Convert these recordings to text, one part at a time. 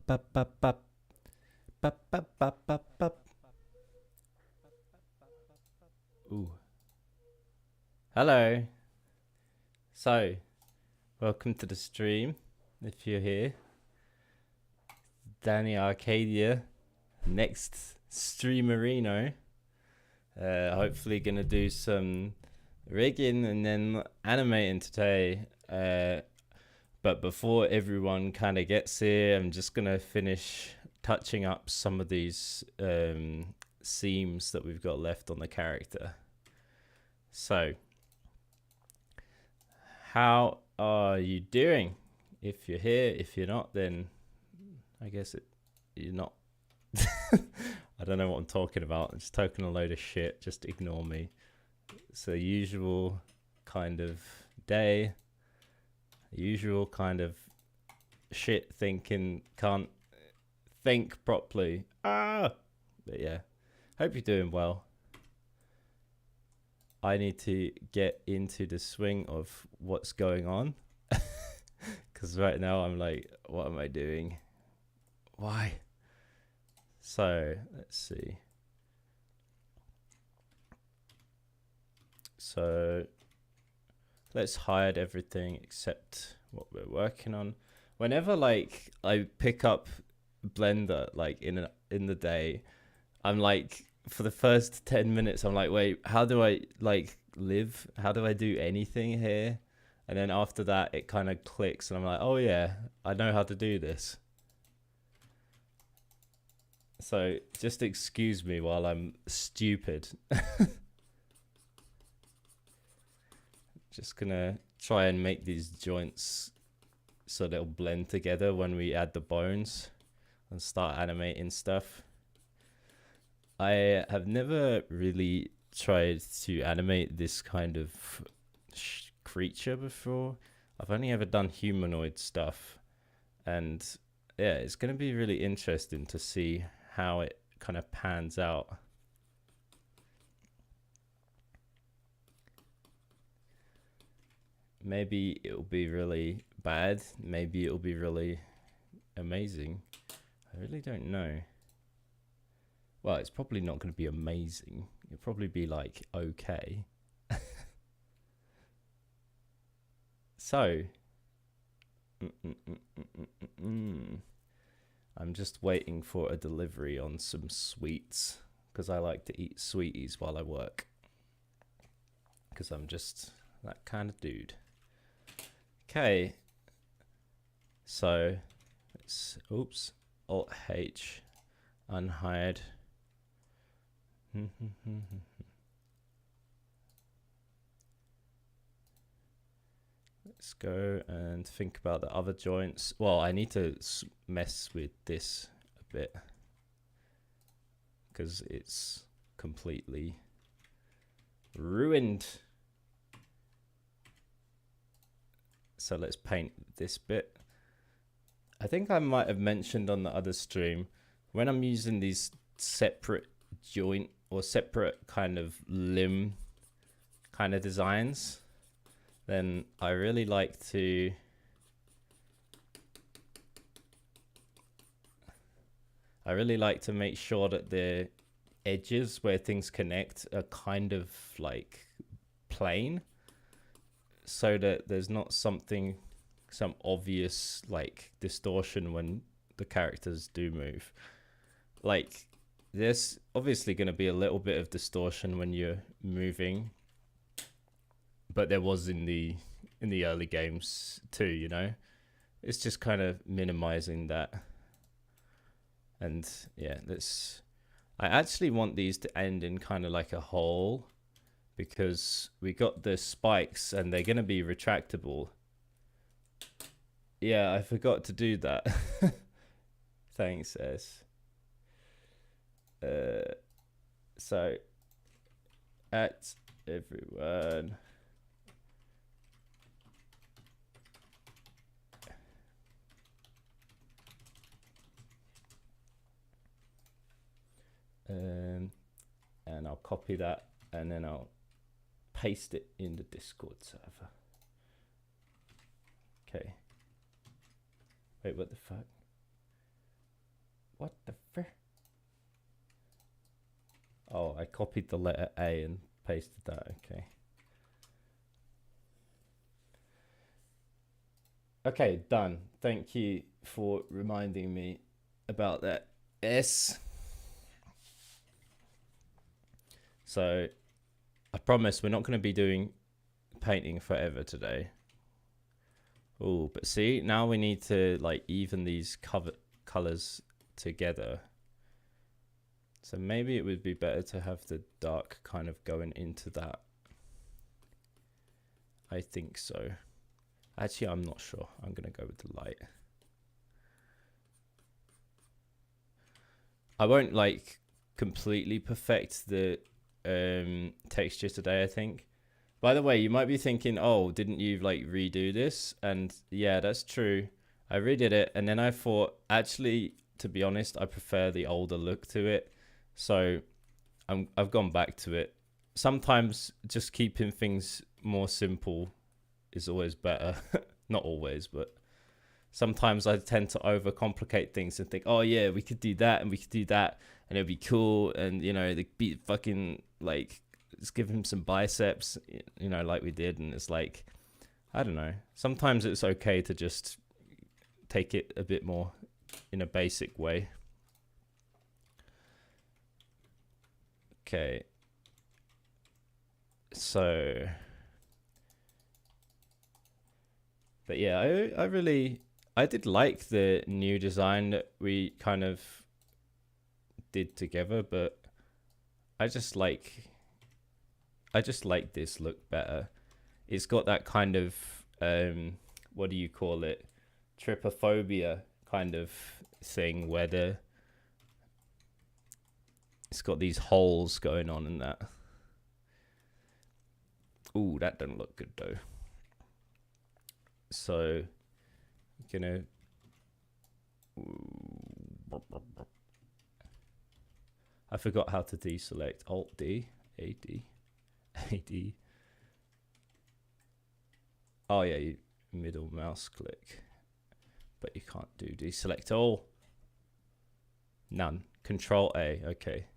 Bap, bap, bap. Bap, bap, bap, bap, bap. Ooh. Hello. So, welcome to the stream. If you're here, Danny Arcadia, next streamerino. Hopefully gonna do some rigging and then animating today. But before everyone kind of gets here, I'm just gonna finish touching up some of these seams that we've got left on the character. So, how are you doing? If you're here, if you're not, then I guess you're not. I don't know what I'm talking about. I'm just talking a load of shit. Just ignore me. It's the usual kind of day. Usual kind of shit thinking, can't think properly. But yeah, hope you're doing well. I need to get into the swing of what's going on. Because right now I'm like, what am I doing? Why? So, let's see. So, let's hide everything except what we're working on. Whenever like I pick up Blender like in the day, I'm like, for the first 10 minutes I'm like, wait, how do I like live? How do I do anything here? And then after that it kind of clicks and I'm like, oh yeah, I know how to do this. So just excuse me while I'm stupid. Just gonna try and make these joints so they'll blend together when we add the bones and start animating stuff. I have never really tried to animate this kind of creature before. I've only ever done humanoid stuff, and yeah, it's going to be really interesting to see how it kind of pans out. Maybe it'll be really bad, maybe it'll be really amazing. I really don't know. Well, it's probably not going to be amazing. It'll probably be like okay. So, I'm just waiting for a delivery on some sweets because I like to eat sweeties while I work. Because I'm just that kind of dude. Okay. So, let's, oops, Alt H, unhide. Let's go and think about the other joints. Well, I need to mess with this a bit because it's completely ruined. So let's paint this bit. I think I might have mentioned on the other stream, when I'm using these separate joint or separate kind of limb kind of designs, then I really like to make sure that the edges where things connect are kind of like plane, so that there's not some obvious like distortion when the characters do move. Like there's obviously going to be a little bit of distortion when you're moving, but there was in the early games too, you know. It's just kind of minimizing that. And yeah, I actually want these to end in kind of like a hole, because we got the spikes and they're going to be retractable. Yeah, I forgot to do that. Thanks, S. So, at everyone. And I'll copy that and then I'll paste it in the Discord server. Okay. Wait, what the fuck? What the frick? Oh, I copied the letter A and pasted that. Okay. Okay, done. Thank you for reminding me about that S. So I promise we're not going to be doing painting forever today. Oh, but see, now we need to like even these colors together. So maybe it would be better to have the dark kind of going into that. I think so. Actually, I'm not sure. I'm going to go with the light. I won't like completely perfect the texture today, I think. By the way, you might be thinking, oh, didn't you like redo this? And yeah, that's true. I redid it and then I thought, actually, to be honest, I prefer the older look to it. So I've gone back to it. Sometimes just keeping things more simple is always better. Not always, but sometimes I tend to overcomplicate things and think, oh yeah, we could do that and we could do that and it'd be cool. And, you know, the beat fucking like, let's give him some biceps, you know, like we did. And it's like, I don't know. Sometimes it's okay to just take it a bit more in a basic way. Okay. So, but yeah, I did like the new design that we kind of did together, but I just like this look better. It's got that kind of what do you call it, trypophobia kind of thing where it's got these holes going on in that. Ooh, that doesn't look good though. So I'm gonna I forgot how to deselect. Alt D, AD, AD. Oh yeah, you middle mouse click, but you can't do deselect all. None. Control A. Okay.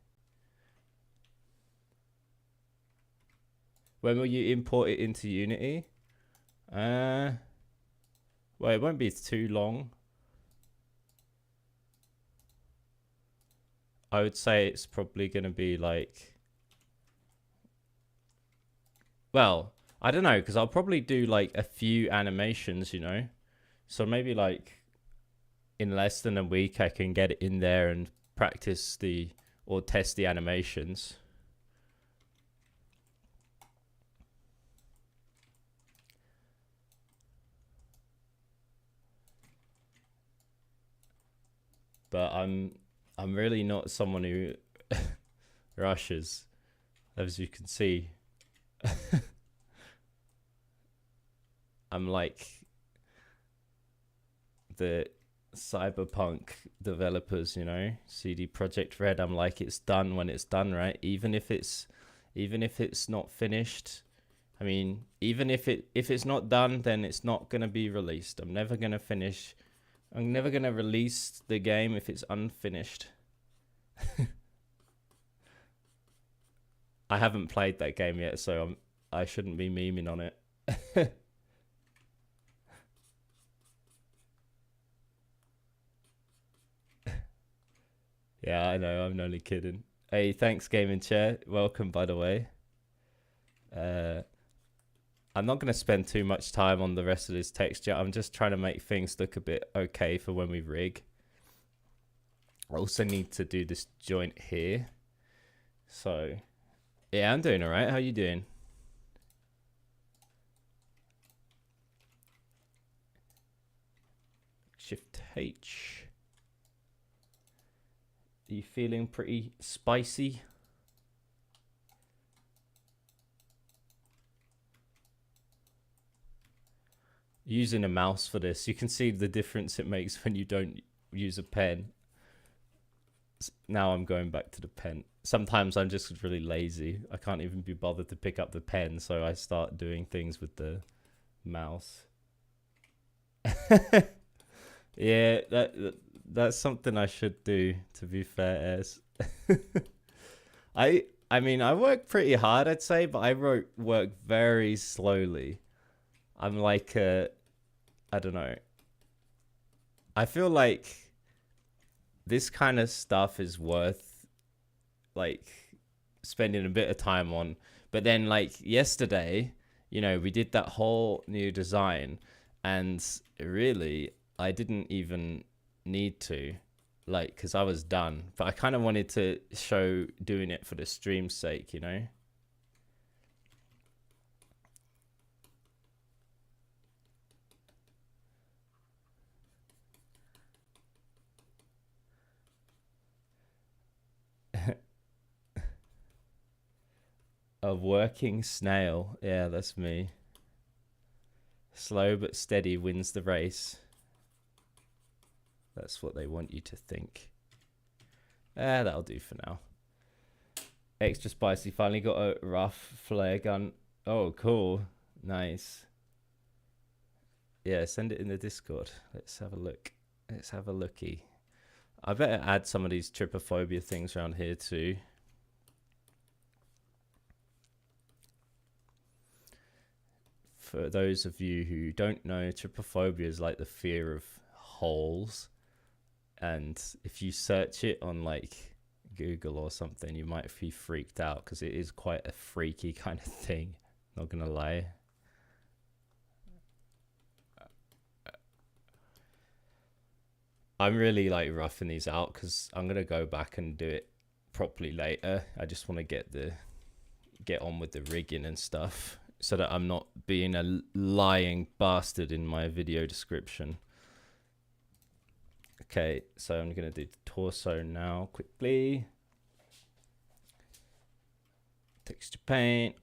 When will you import it into Unity? Well, it won't be too long. I would say it's probably going to be like, well, I don't know, because I'll probably do like a few animations, you know? So maybe like in less than a week, I can get it in there and practice or test the animations. But I'm really not someone who rushes, as you can see. I'm like the cyberpunk developers, you know, CD Projekt Red. I'm like, it's done when it's done, right? Even if it's not finished. I mean, even if it's not done, then it's not gonna be released. I'm never gonna release the game if it's unfinished. I haven't played that game yet, so I shouldn't be memeing on it. Yeah, I know. I'm only kidding. Hey, thanks, Gaming Chair. Welcome, by the way. I'm not going to spend too much time on the rest of this texture. I'm just trying to make things look a bit okay for when we rig. I also need to do this joint here. So, yeah, I'm doing all right. How you doing? Shift H. Are you feeling pretty spicy? Using a mouse for this, you can see the difference it makes when you don't use a pen. Now I'm going back to the pen. Sometimes I'm just really lazy. I can't even be bothered to pick up the pen, so I start doing things with the mouse. Yeah, That's something I should do, to be fair, as I mean I work pretty hard, I'd say, but I work very slowly. I'm like I don't know. I feel like this kind of stuff is worth like spending a bit of time on. But then like yesterday, you know, we did that whole new design, and really I didn't even need to, like, because I was done. But I kind of wanted to show doing it for the stream's sake, you know. A working snail. Yeah, that's me. Slow but steady wins the race. That's what they want you to think. That'll do for now. Extra spicy. Finally got a rough flare gun. Oh, cool. Nice. Yeah, send it in the Discord. Let's have a look. Let's have a looky. I better add some of these trypophobia things around here too. For those of you who don't know, trypophobia is like the fear of holes. And if you search it on like Google or something, you might be freaked out because it is quite a freaky kind of thing. Not gonna lie. I'm really like roughing these out because I'm gonna go back and do it properly later. I just want to get on with the rigging and stuff so that I'm not being a lying bastard in my video description. Okay, so I'm gonna do the torso now quickly. Texture paint,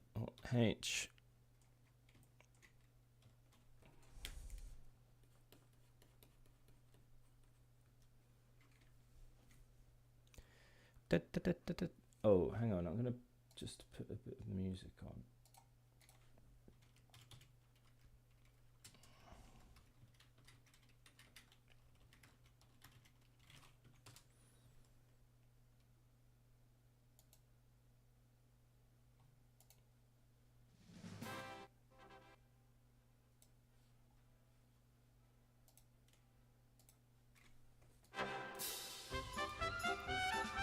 H. Oh, hang on, I'm gonna just put a bit of music on.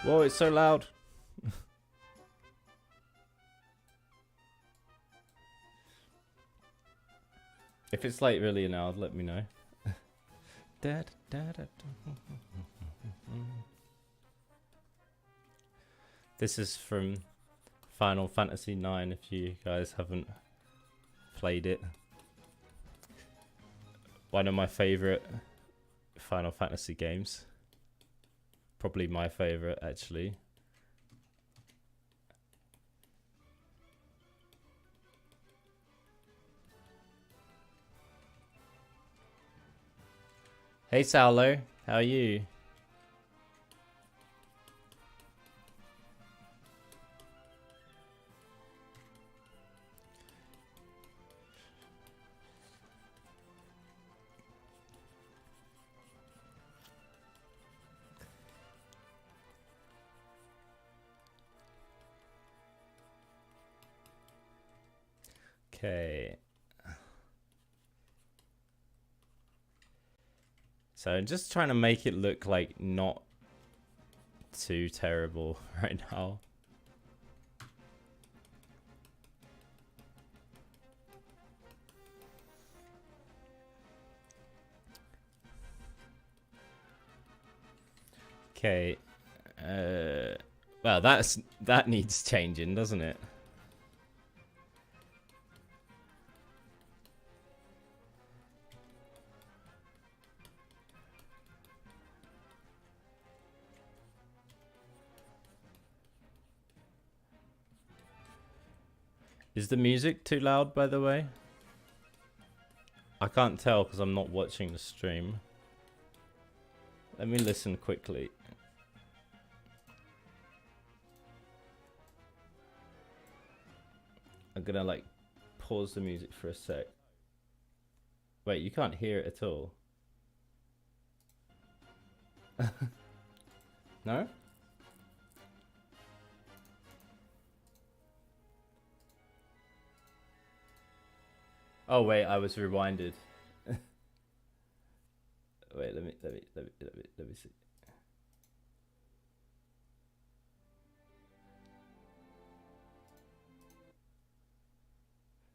Whoa, it's so loud. If it's like really loud, let me know. This is from Final Fantasy IX, if you guys haven't played it. One of my favorite Final Fantasy games. Probably my favorite, actually. Hey Saulo, how are you? Okay. So I'm just trying to make it look like not too terrible right now. Okay. Well, that needs changing, doesn't it? Is the music too loud, by the way? I can't tell because I'm not watching the stream. Let me listen quickly. I'm gonna like pause the music for a sec. Wait, you can't hear it at all. No? Oh wait, I was rewinded. Wait, let me see.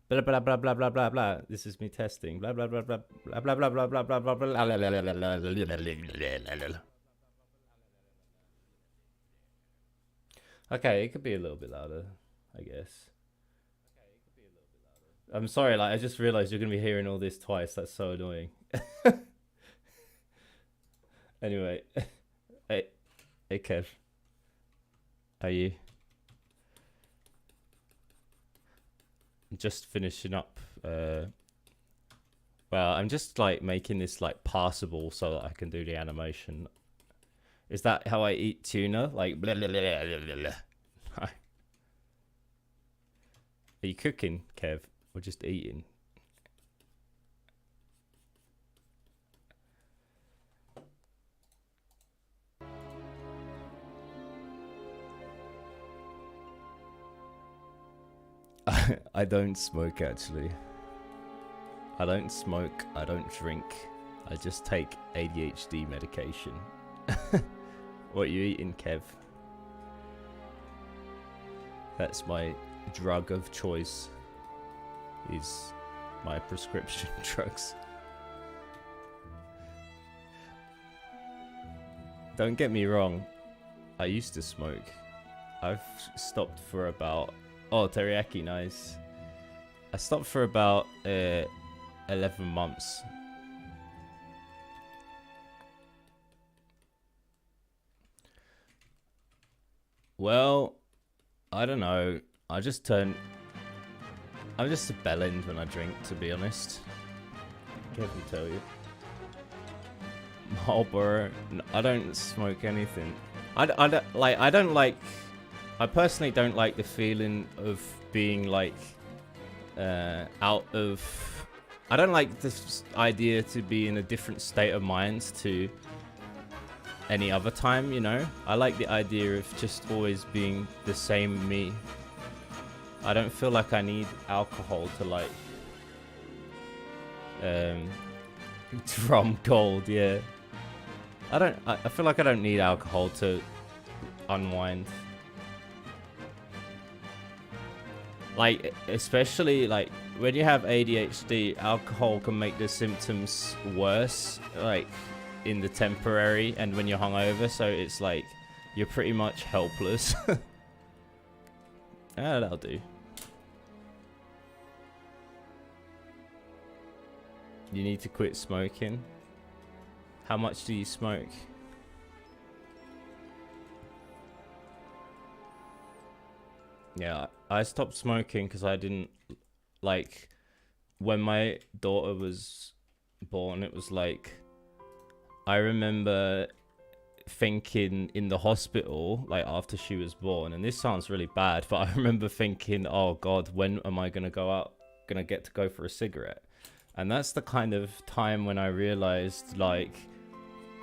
Blah blah blah blah blah blah blah. This is me testing. Blah blah blah blah blah blah blah blah blah blah blah blah. Okay, it could be a little bit louder, I guess. I'm sorry, like I just realized you're gonna be hearing all this twice. That's so annoying. Anyway, hey, hey Kev, how are you? Just finishing up. Well, I'm just like making this like passable so that I can do the animation. Is that how I eat tuna? Like blah, blah, blah, blah, blah, blah. Are you cooking, Kev, or just eating? I don't smoke actually. I don't smoke, I don't drink. I just take ADHD medication. What are you eating, Kev? That's my drug of choice. Is my prescription drugs. Don't get me wrong. I used to smoke. I've stopped for about... Oh, teriyaki, nice. I stopped for about 11 months. Well, I don't know. I'm just a bellend when I drink, to be honest. Can't tell you. Marlboro. I don't smoke anything. I personally don't like the feeling of being like out of... I don't like this idea to be in a different state of mind to any other time, you know? I like the idea of just always being the same me. I don't feel like I need alcohol to like drum gold, yeah. I feel like I don't need alcohol to unwind. Like, especially like when you have ADHD, alcohol can make the symptoms worse, like in the temporary and when you're hungover, so it's like you're pretty much helpless. That'll do. You need to quit smoking. How much do you smoke? Yeah, I stopped smoking because I didn't like when my daughter was born. It was like I remember thinking in the hospital, like after she was born, and this sounds really bad, but I remember thinking, oh God, when am I gonna get to go for a cigarette? And that's the kind of time when I realized, like,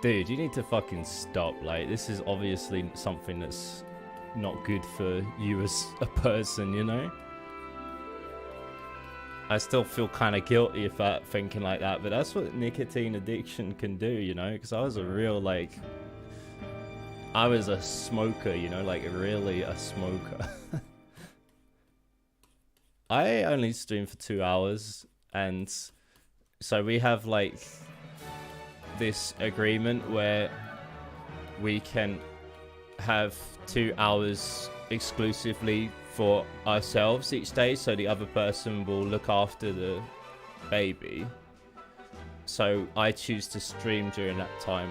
dude, you need to fucking stop. Like, this is obviously something that's not good for you as a person, you know? I still feel kind of guilty about thinking like that, but that's what nicotine addiction can do, you know? Because I was a real, like... I was a smoker, you know? Like, really a smoker. I only stream for 2 hours, and so we have, like, this agreement where we can have 2 hours exclusively for ourselves each day, so the other person will look after the baby. So I choose to stream during that time,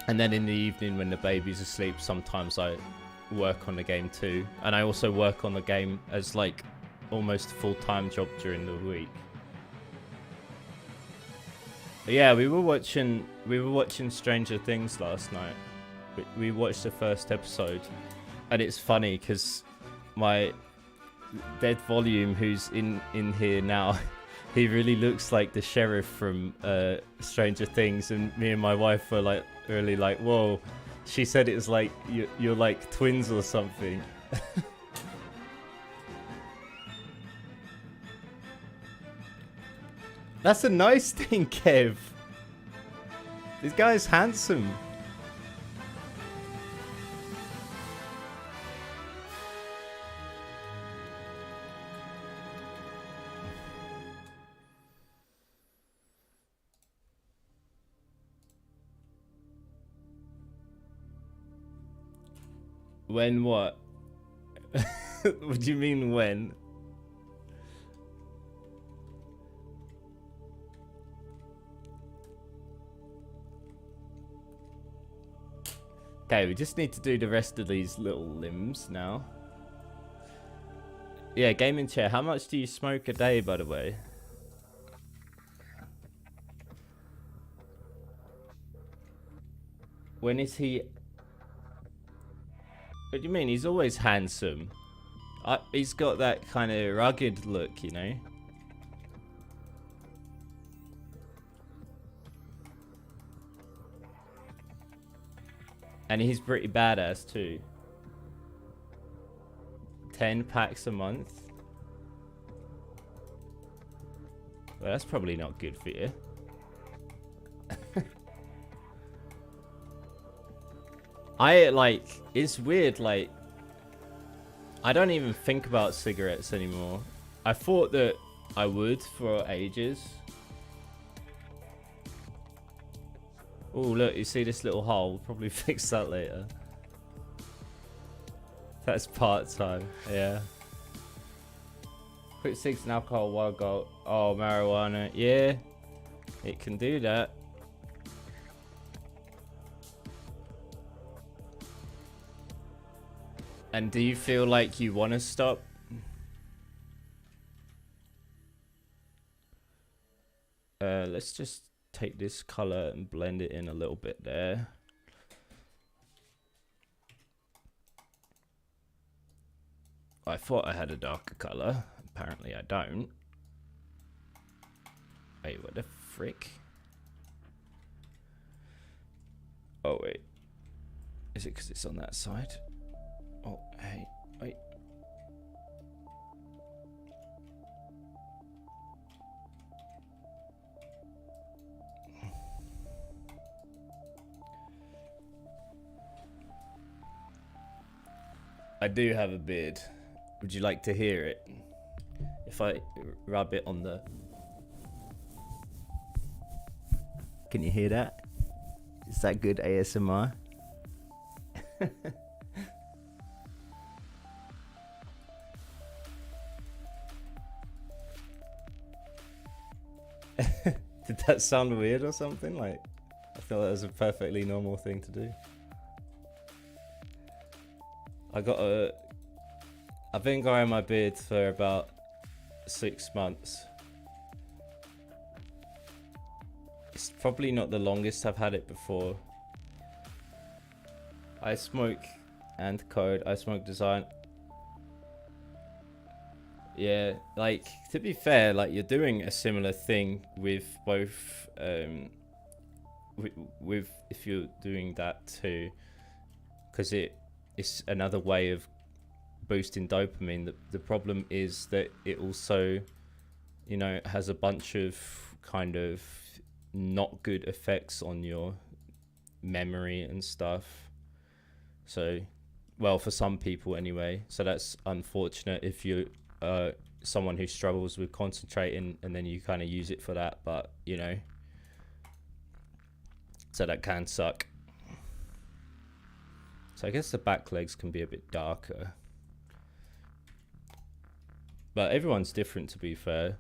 and then in the evening when the baby's asleep, sometimes I work on the game too, and I also work on the game as like almost a full-time job during the week. But yeah, we were watching Stranger Things last night. We watched the first episode, and it's funny because my dead volume, who's in here now, He really looks like the sheriff from Stranger Things, and me and my wife were like really like, whoa. She said it was like you're like twins or something. That's a nice thing, Kev. This guy's handsome. When what? What do you mean when? Okay, we just need to do the rest of these little limbs now. Yeah, gaming chair. How much do you smoke a day, by the way? When is he... What do you mean? He's always handsome. He's got that kind of rugged look, you know? And he's pretty badass too. 10 packs a month. Well, that's probably not good for you. It's weird, like, I don't even think about cigarettes anymore. I thought that I would for ages. Oh, look, you see this little hole? We'll probably fix that later. That's part-time, yeah. Quit cigs and alcohol while ago. Oh, marijuana. Yeah, it can do that. And do you feel like you want to stop? Let's just take this color and blend it in a little bit there. I thought I had a darker color. Apparently I don't. Wait, what the frick? Oh, wait. Is it because it's on that side? Oh, hey, wait. I do have a beard. Would you like to hear it? If I rub it on the... Can you hear that? Is that good ASMR? Did that sound weird or something? Like, I feel that was a perfectly normal thing to do. I've been growing my beard for about 6 months. It's probably not the longest I've had it before. I smoke and code. I smoke design. Yeah, like, to be fair, like, you're doing a similar thing with both, with if you're doing that too, because it's another way of boosting dopamine. The problem is that it also, you know, has a bunch of kind of not good effects on your memory and stuff. So, well, for some people anyway. So that's unfortunate if you someone who struggles with concentrating and then you kind of use it for that, but you know, so that can suck. So I guess the back legs can be a bit darker, but everyone's different, to be fair.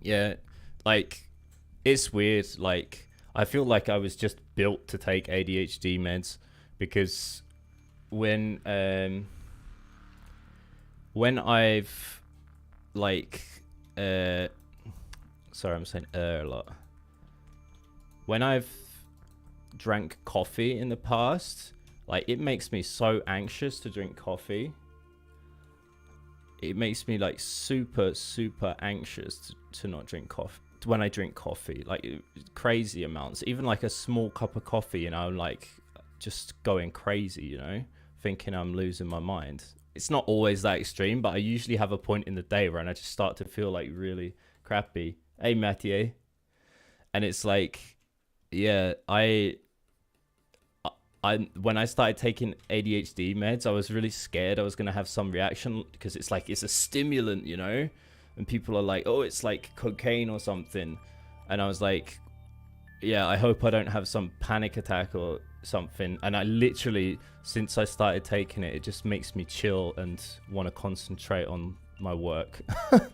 Yeah, like, it's weird. Like, I feel like I was just built to take ADHD meds, because when I've like sorry, I'm saying a lot. When I've drank coffee in the past, like, it makes me so anxious to drink coffee. it makes me like super anxious to not drink coffee when I drink coffee, like crazy amounts. Even like a small cup of coffee, and I'm like just going crazy, you know, thinking I'm losing my mind. It's not always that extreme, but I usually have a point in the day where I just start to feel like really crappy. Hey, Mathieu. And it's like, yeah, I when I started taking ADHD meds, I was really scared I was going to have some reaction, because it's like, it's a stimulant, you know, and people are like, oh, it's like cocaine or something. And I was like, yeah, I hope I don't have some panic attack or something. And I literally, since I started taking it, it just makes me chill and want to concentrate on my work. It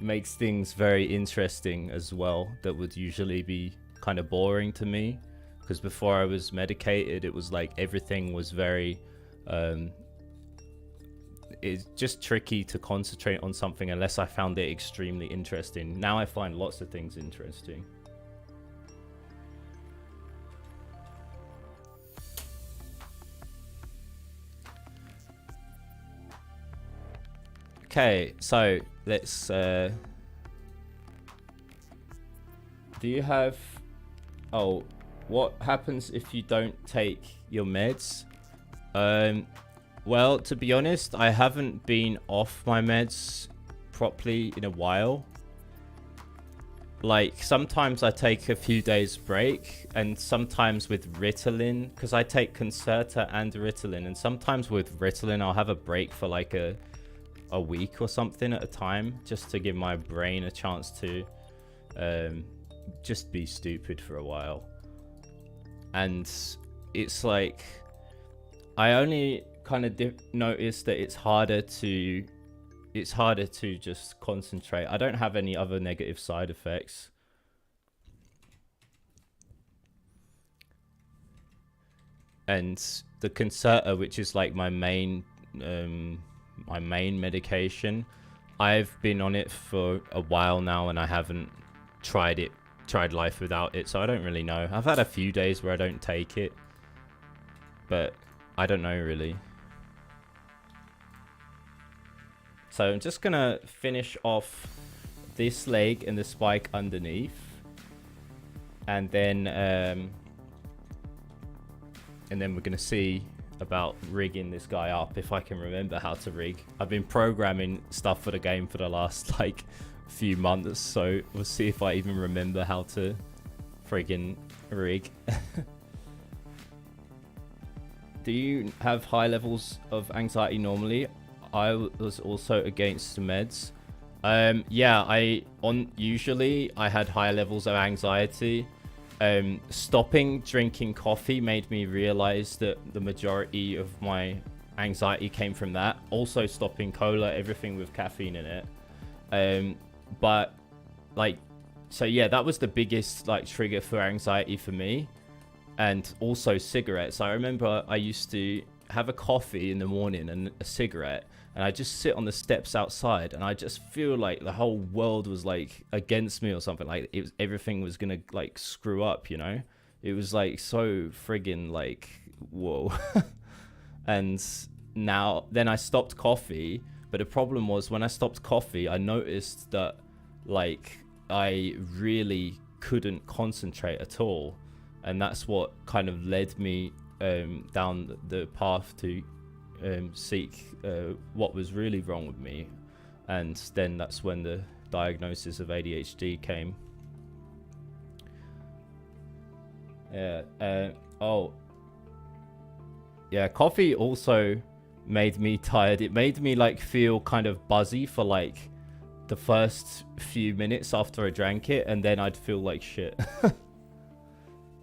makes things very interesting as well, that would usually be kind of boring to me. Because before I was medicated, it was like everything was very, it's just tricky to concentrate on something unless I found it extremely interesting. Now I find lots of things interesting. Okay, so let's, do you have, oh, what happens if you don't take your meds? Well, to be honest, I haven't been off my meds properly in a while. Like, sometimes I take a few days break, and sometimes with Ritalin, because I take Concerta and Ritalin, and sometimes with Ritalin I'll have a break for like a week or something at a time, just to give my brain a chance to just be stupid for a while. And it's like, I only kind of noticed that it's harder to just concentrate. I don't have any other negative side effects. And the Concerta, which is like my main medication, I've been on it for a while now, and I haven't tried life without it, so I don't really know. I've had a few days where I don't take it, but I don't know really. So I'm just gonna finish off this leg and the spike underneath, and then we're gonna see about rigging this guy up, if I can remember how to rig. I've been programming stuff for the game for the last like few months, so we'll see if I even remember how to friggin' rig. Do you have high levels of anxiety normally? I was also against the meds. Yeah, usually I had high levels of anxiety. Stopping drinking coffee made me realize that the majority of my anxiety came from that. Also stopping cola, everything with caffeine in it. But like, so yeah, that was the biggest like trigger for anxiety for me. And also cigarettes. I remember I used to have a coffee in the morning and a cigarette, and I just sit on the steps outside, and I just feel like the whole world was like against me or something. Like everything was gonna like screw up, you know? It was like so friggin' like, whoa. And then I stopped coffee, but the problem was when I stopped coffee, I noticed that like I really couldn't concentrate at all. And that's what kind of led me down the path to seek what was really wrong with me. And then that's when the diagnosis of ADHD came. Yeah. Oh. Yeah, coffee also made me tired. It made me like feel kind of buzzy for like the first few minutes after I drank it, and then I'd feel like shit.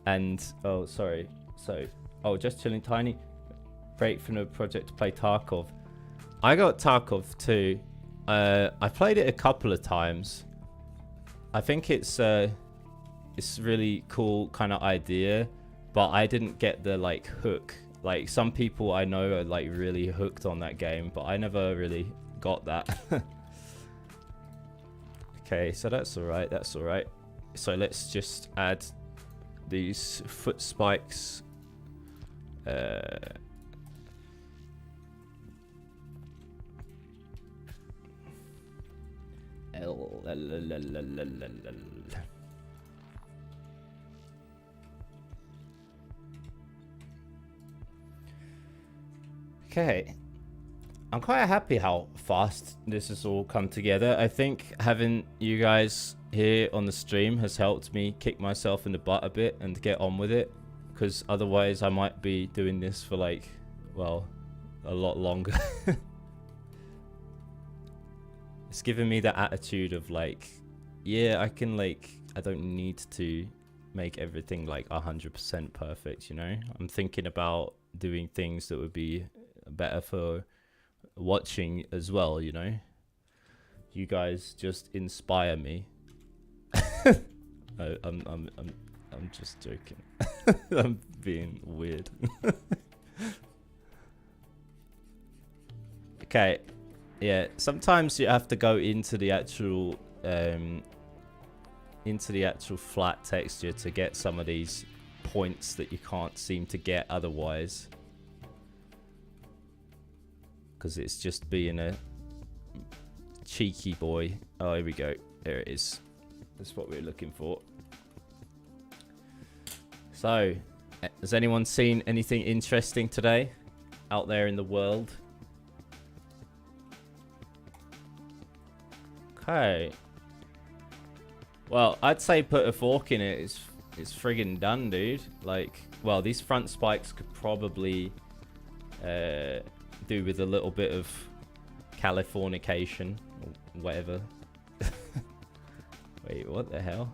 And oh, sorry. So, just chilling tiny. Break from the project to play Tarkov. I got Tarkov too. I played it a couple of times. I think it's really cool kind of idea, but I didn't get the like hook. Like some people I know are like really hooked on that game, but I never really got that. Okay, so that's alright. That's alright. So let's just add these foot spikes. Okay. I'm quite happy how fast this has all come together. I think having you guys here on the stream has helped me kick myself in the butt a bit and get on with it. Because otherwise I might be doing this for like, well, a lot longer. It's giving me the attitude of like, yeah, I can like, I don't need to make everything like 100% perfect, you know? I'm thinking about doing things that would be better for watching as well, you know? You guys just inspire me. I'm just joking. I'm being weird. Okay. Yeah, sometimes you have to go into the actual flat texture to get some of these points that you can't seem to get otherwise. Because it's just being a cheeky boy. Oh, here we go. There it is. That's what we're looking for. So, has anyone seen anything interesting today out there in the world? Okay. Well, I'd say put a fork in it. It's friggin' done, dude. Like, well, these front spikes could probably do with a little bit of Californication or whatever. Wait, what the hell?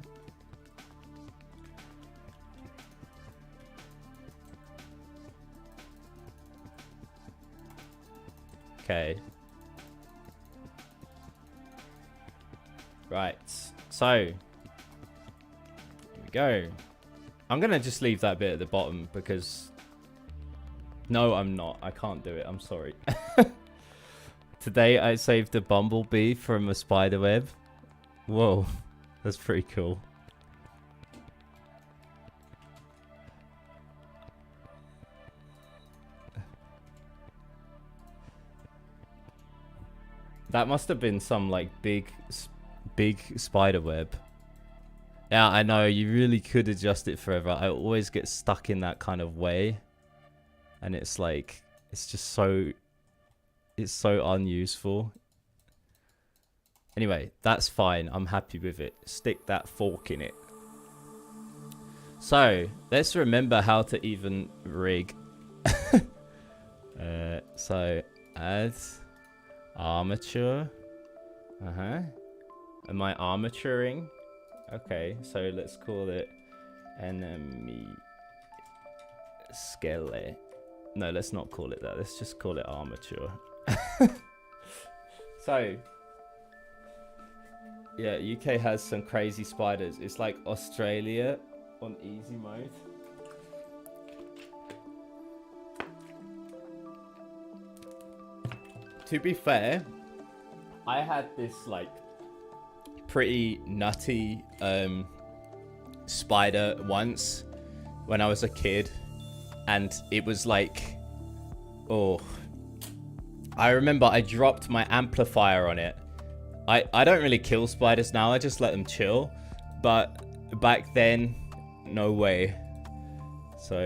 Okay. Right. So, here we go. I'm going to just leave that bit at the bottom because... No, I'm not. I can't do it. I'm sorry. Today, I saved a bumblebee from a spider web. Whoa. That's pretty cool. That must have been some, like, big spider web. Yeah, I know. You really could adjust it forever. I always get stuck in that kind of way. And it's like, it's just so, it's so unuseful. Anyway, that's fine. I'm happy with it. Stick that fork in it. So, let's remember how to even rig. So, add armature. Am I armaturing? Okay, so let's call it enemy skele. No, let's not call it that. Let's just call it armature. So, yeah, UK has some crazy spiders. It's like Australia on easy mode. To be fair, I had this like pretty nutty spider once when I was a kid, and it was like, oh, I remember I dropped my amplifier on it. I don't really kill spiders now, I just let them chill, but back then, no way. So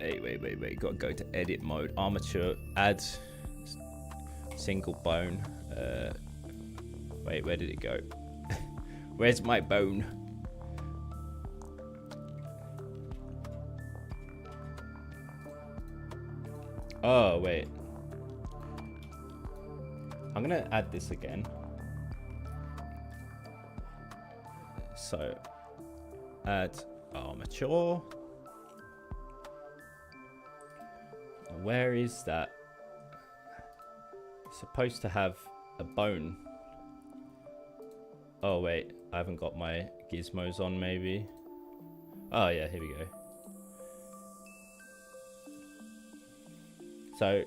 wait, gotta go to edit mode, armature, add single bone. Wait, where did it go? Where's my bone? Oh, wait. I'm gonna add this again. So, add armature. Where is that? It's supposed to have a bone. Oh, wait. I haven't got my gizmos on, maybe. Oh, yeah, here we go. So,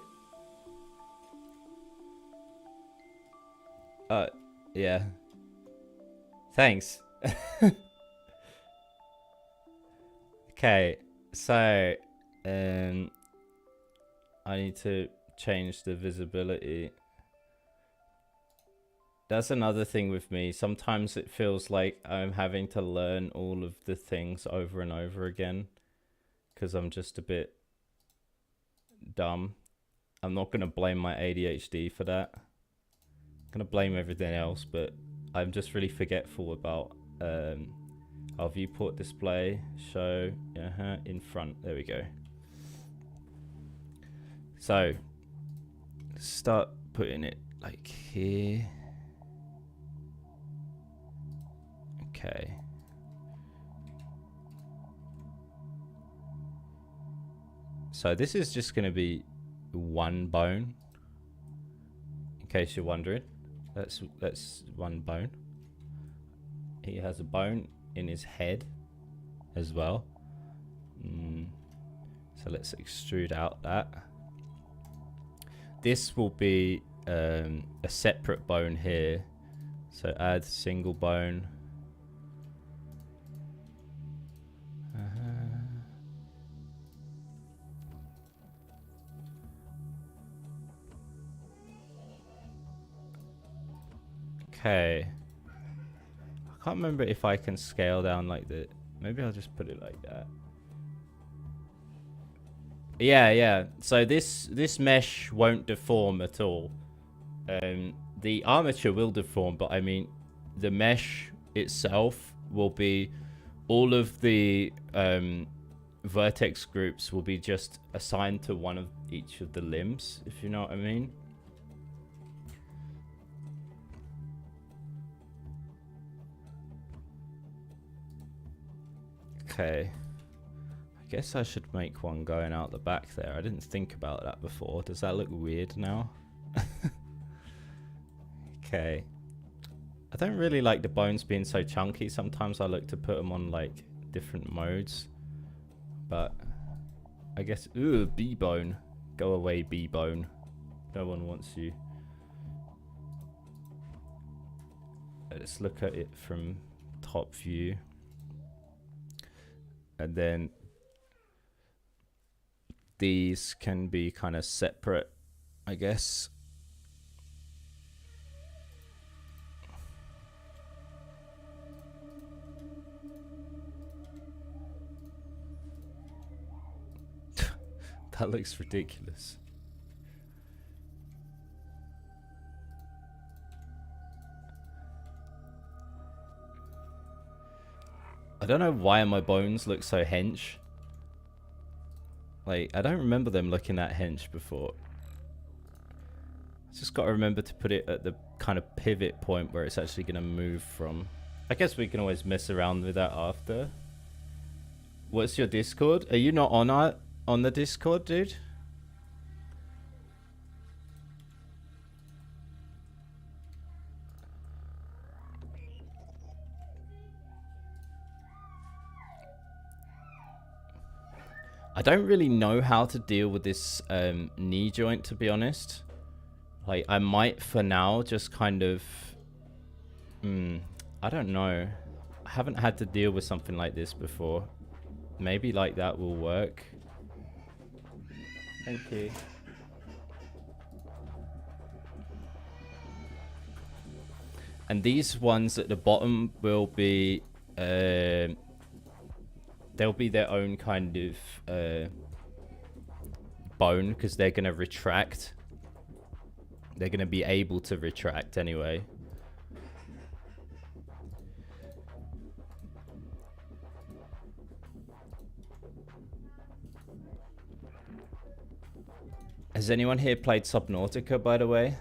yeah. Thanks. Okay, so, I need to change the visibility. That's another thing with me. Sometimes it feels like I'm having to learn all of the things over and over again because I'm just a bit dumb. I'm not going to blame my ADHD for that. I'm going to blame everything else, but I'm just really forgetful about our viewport display. Show in front. There we go. So start putting it like here. Okay. So this is just going to be one bone. In case you're wondering, that's one bone. He has a bone in his head as well. So let's extrude out that. This will be a separate bone here. So add single bone. Okay. I can't remember if I can scale down like the... Maybe I'll just put it like that. Yeah. So this mesh won't deform at all. The armature will deform, but I mean, the mesh itself will be... All of the vertex groups will be just assigned to one of each of the limbs, if you know what I mean. Okay. I guess I should make one going out the back there. I didn't think about that before. Does that look weird now? Okay. I don't really like the bones being so chunky. Sometimes I look to put them on like different modes. But I guess... Ooh, B-bone. Go away, B-bone. No one wants you. Let's look at it from top view. And then these can be kind of separate, I guess. That looks ridiculous. I don't know why my bones look so hench. Like, I don't remember them looking that hench before. Just got to remember to put it at the kind of pivot point where it's actually going to move from. I guess we can always mess around with that after. What's your Discord? Are you not on the Discord, dude? I don't really know how to deal with this knee joint, to be honest. Like, I might for now just kind of... I don't know. I haven't had to deal with something like this before. Maybe like that will work. Thank you. And these ones at the bottom will be... they'll be their own kind of bone, because they're going to retract. They're going to be able to retract anyway. Has anyone here played Subnautica, by the way?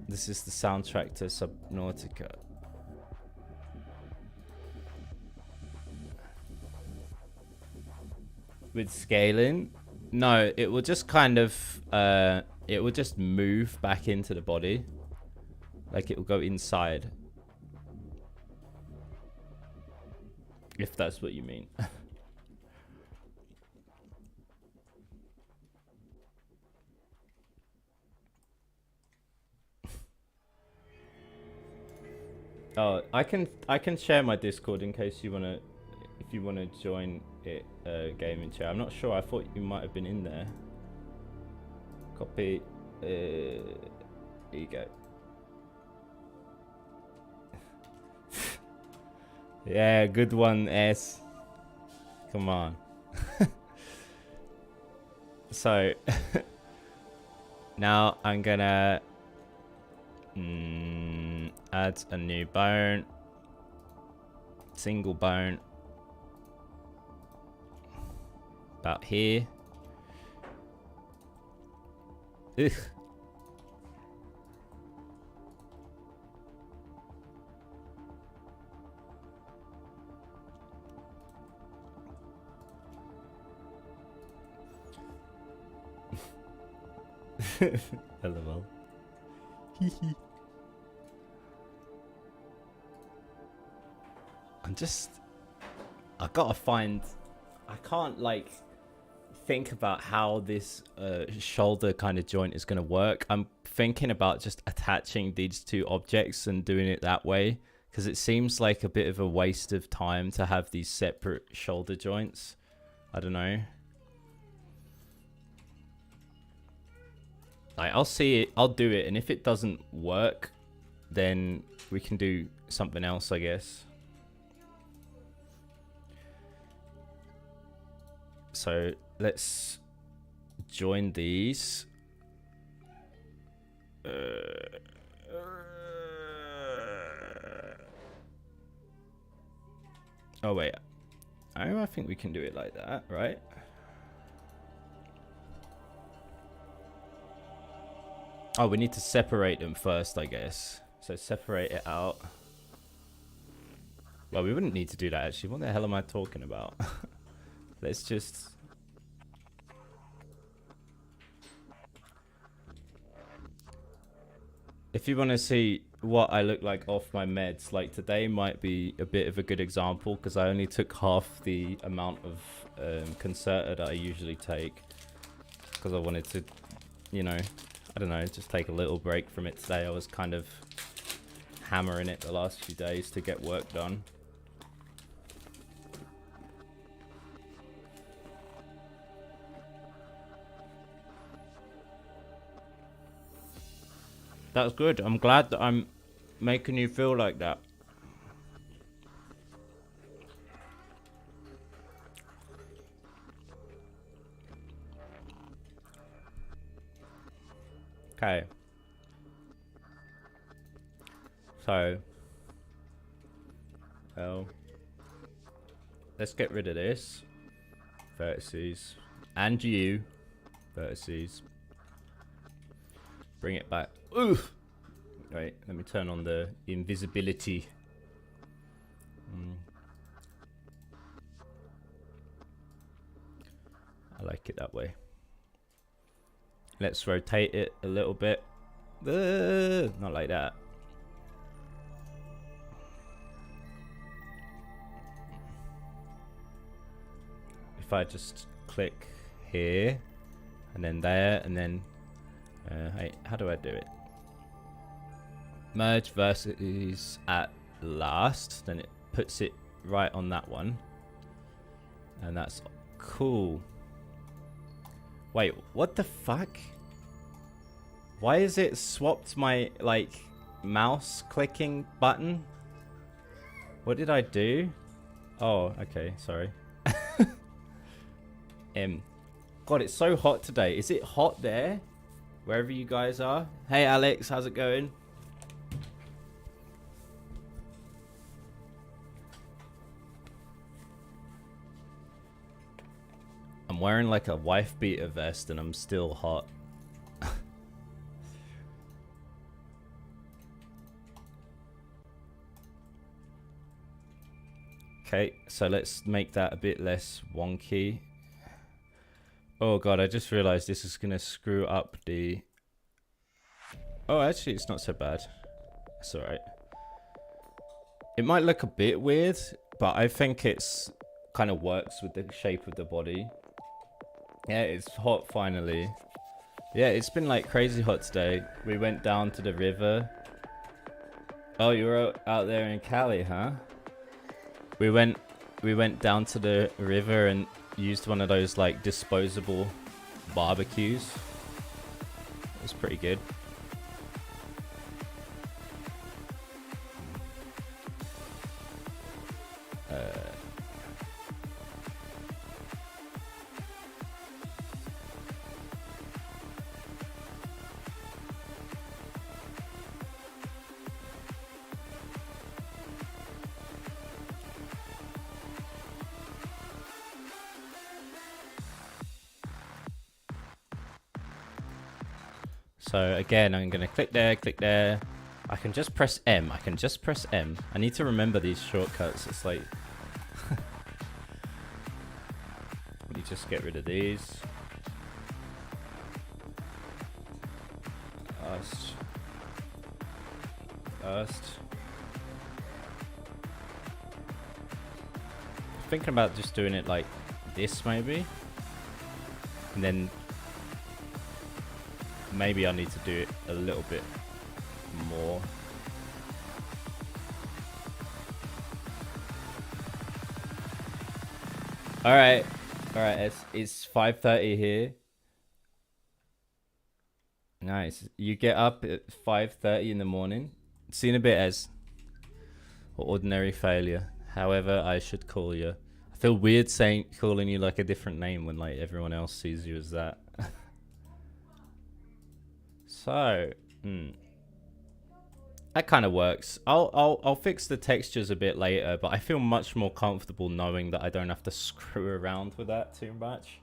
This is the soundtrack to Subnautica. With scaling? No, it will just kind of... it will just move back into the body. Like, it will go inside. If that's what you mean. Oh, I can share my Discord in case you wanna, if you wanna join it, gaming chat. I'm not sure. I thought you might have been in there. Copy. Here you go. Yeah, good one, S. Come on. So now I'm gonna add a new bone. Single bone. About here. Ugh. LOL. I gotta find. I can't like think about how this shoulder kind of joint is gonna work. I'm thinking about just attaching these two objects and doing it that way, because it seems like a bit of a waste of time to have these separate shoulder joints. I don't know. Like, I'll see it, I'll do it, and if it doesn't work, then we can do something else, I guess. So let's join these. Oh wait, I think we can do it like that, right? Oh, we need to separate them first, I guess. So separate it out. Well, we wouldn't need to do that, actually. What the hell am I talking about? Let's just... If you want to see what I look like off my meds, like today might be a bit of a good example, because I only took half the amount of Concerta that I usually take, because I wanted to, you know, I don't know, just take a little break from it today. I was kind of hammering it the last few days to get work done. That's good. I'm glad that I'm making you feel like that. Okay. So, well, let's get rid of this. Vertices. And you. Vertices. Bring it back. Oof! Right, let me turn on the invisibility. I like it that way. Let's rotate it a little bit. Not like that. If I just click here, and then there, and then... hey, how do I do it? Merge versus at last. Then it puts it right on that one. And that's cool. Wait, what the fuck? Why is it swapped my, like, mouse clicking button? What did I do? Oh, okay, sorry. God, it's so hot today. Is it hot there? Wherever you guys are. Hey, Alex, how's it going? I'm wearing like a wife beater vest and I'm still hot. Okay, so let's make that a bit less wonky. Oh god, I just realized this is gonna screw up the... Oh, actually it's not so bad. It's alright. It might look a bit weird, but I think it's kind of works with the shape of the body. Yeah, it's hot finally. Yeah, it's been like crazy hot today. We went down to the river. Oh, you were out there in Cali, huh? We went down to the river and used one of those like disposable barbecues. It was pretty good. So again, I'm going to click there, click there. I can just press M. I can just press M. I need to remember these shortcuts. It's like... Let me just get rid of these. First. Thinking about just doing it like this maybe. And then maybe I need to do it a little bit more. Alright, it's 5:30 here. Nice. You get up at 5:30 in the morning. See you in a bit, Ez. Or ordinary failure. However I should call you. I feel weird calling you like a different name when like everyone else sees you as that. So, that kind of works. I'll fix the textures a bit later, but I feel much more comfortable knowing that I don't have to screw around with that too much.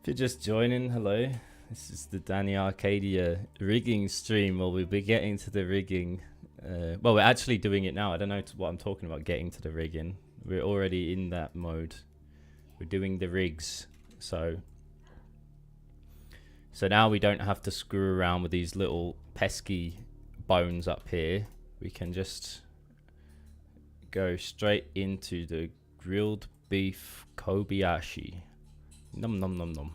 If you're just joining, hello. This is the Danny Arcadia rigging stream. Well, we'll be getting to the rigging. Well, we're actually doing it now. I don't know what I'm talking about, getting to the rigging. We're already in that mode. We're doing the rigs. So now we don't have to screw around with these little pesky bones up here. We can just go straight into the grilled beef Kobayashi. Nom nom nom nom.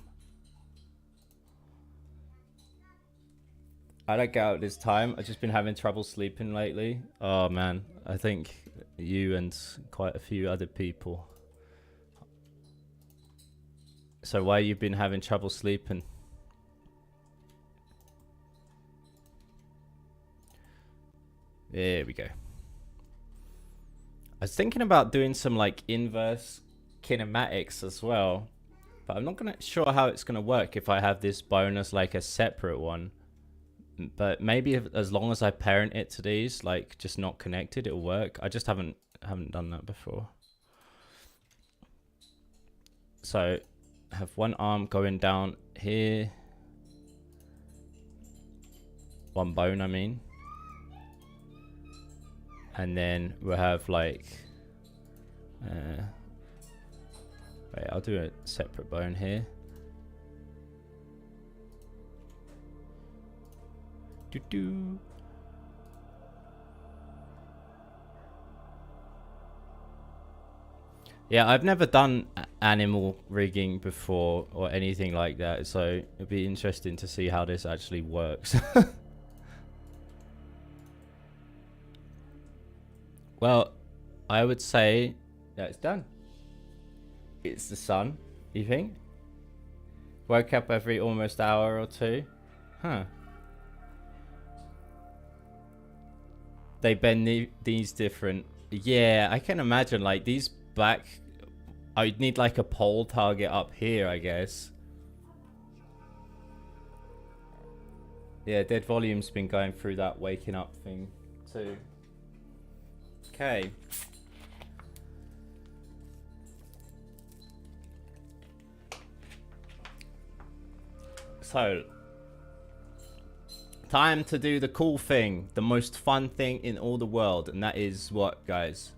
I don't get out this time. I've just been having trouble sleeping lately. Oh man, I think you and quite a few other people. So why you've been having trouble sleeping? There we go. I was thinking about doing some like inverse kinematics as well, but I'm not sure how it's gonna work if I have this bone as like a separate one. But maybe as long as I parent it to these, like just not connected, it'll work. I just haven't done that before. So I have one arm going down here. One bone, I mean. And then we'll have like... wait, I'll do a separate bone here. Doo-doo. Yeah, I've never done animal rigging before or anything like that, so it'd be interesting to see how this actually works. Well, I would say that it's done. It's the sun, you think? Woke up every almost hour or two. Huh. They bend these different. Yeah, I can imagine like these back. I'd need like a pole target up here, I guess. Yeah, Dead Volume's been going through that waking up thing too. Okay. So, time to do the cool thing, the most fun thing in all the world, and that is what, guys?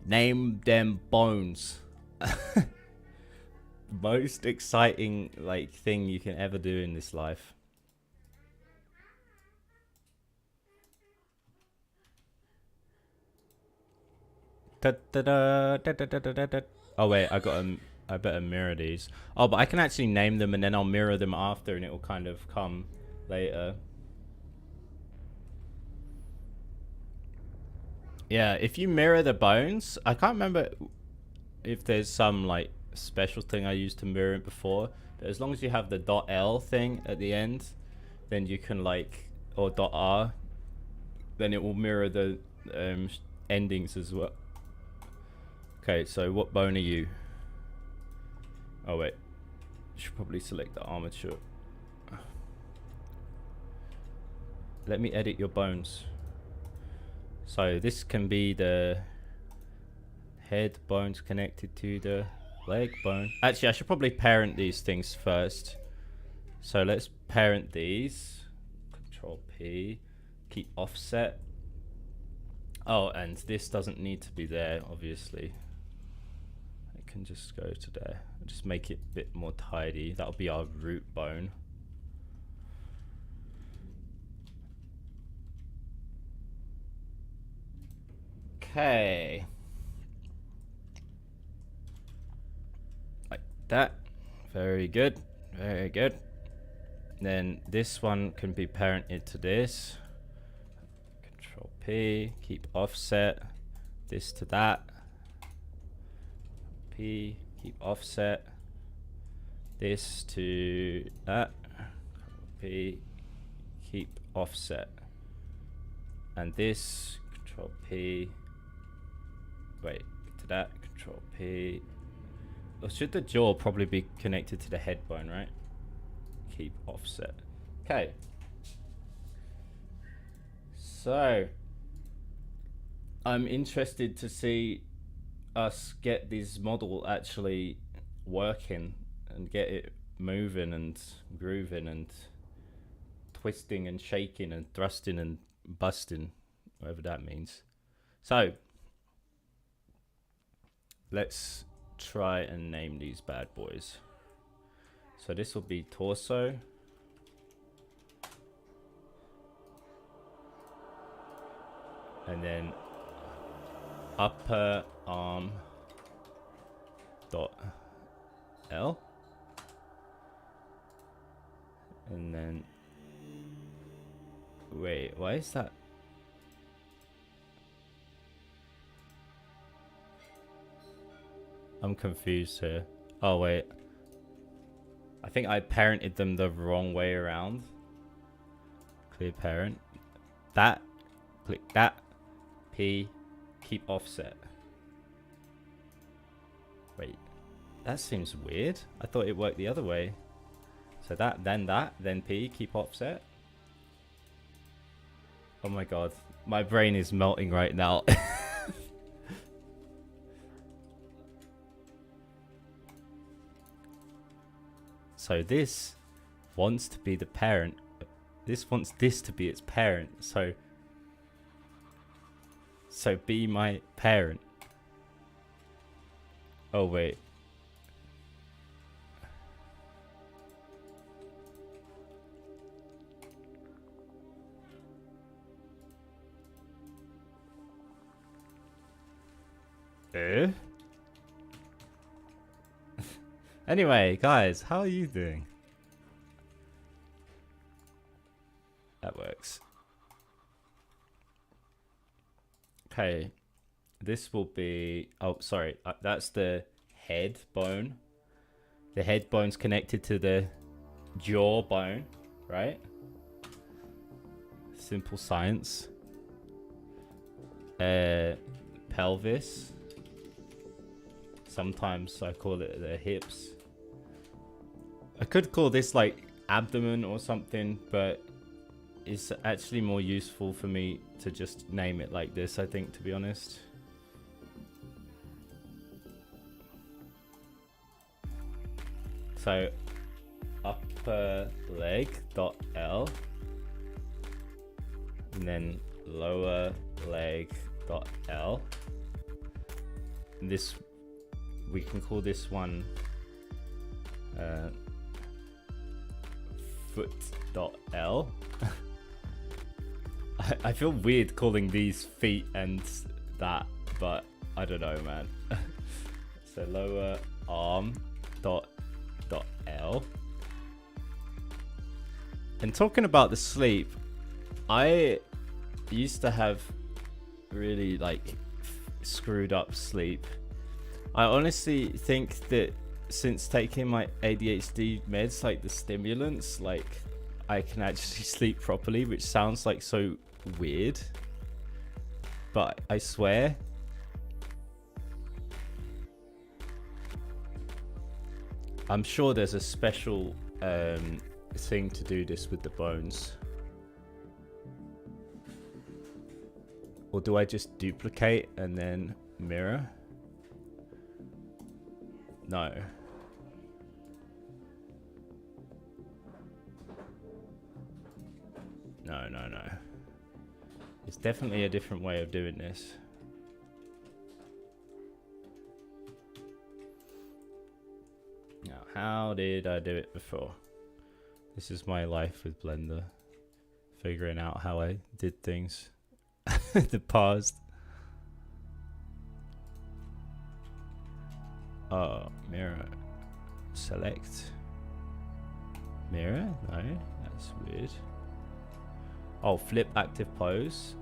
Name them bones. Most exciting like thing you can ever do in this life. Oh wait, I better mirror these. Oh, but I can actually name them and then I'll mirror them after and it will kind of come later. Yeah, if you mirror the bones, I can't remember if there's some like special thing I used to mirror it before, but as long as you have the .l thing at the end, then you can like, or .r, then it will mirror the endings as well. Okay, so what bone are you? Oh wait, should probably select the armature. Let me edit your bones. So this can be the head bones connected to the leg bone. Actually, I should probably parent these things first. So let's parent these. Control P, keep offset. Oh, and this doesn't need to be there, obviously. It can just go to there. Just make it a bit more tidy. That'll be our root bone. Okay. Like that. Very good. Very good. Then this one can be parented to this. Control P, keep offset. This to that. P, keep offset. This to that. P, keep offset. And this, Control P. Wait, to that, Control P. Or should the jaw probably be connected to the head bone, right? Keep offset. Okay. So, I'm interested to see us get this model actually working and get it moving and grooving and twisting and shaking and thrusting and busting, whatever that means. So, let's try and name these bad boys. So this will be torso. And then upper arm dot L. And then, wait, why is that? I'm confused here. Oh wait, I think I parented them the wrong way around. Clear parent. That, click that. P, keep offset. Wait, that seems weird. I thought it worked the other way. So that, then P, keep offset. Oh my god, my brain is melting right now. So this wants to be the parent. This wants this to be its parent. So be my parent. Oh wait. Anyway, guys, how are you doing? That works. Okay, this will be, oh sorry, that's the head bone. The head bone's connected to the jaw bone, right? Simple science. Pelvis. Sometimes I call it the hips. I could call this like abdomen or something, but it's actually more useful for me to just name it like this, I think, to be honest. So upper leg dot L, and then lower leg dot L. And this, we can call this one foot dot L. I feel weird calling these feet and that, but I don't know, man. So lower arm dot L. And talking about the sleep, I used to have really like screwed up sleep. I honestly think that since taking my ADHD meds, like the stimulants, like I can actually sleep properly, which sounds like so weird, but I swear. I'm sure there's a special thing to do this with the bones. Or do I just duplicate and then mirror? No. No. It's definitely a different way of doing this. Now, how did I do it before? This is my life with Blender. Figuring out how I did things in the past. Oh, mirror. Select. Mirror? No, that's weird. Oh, flip active pose.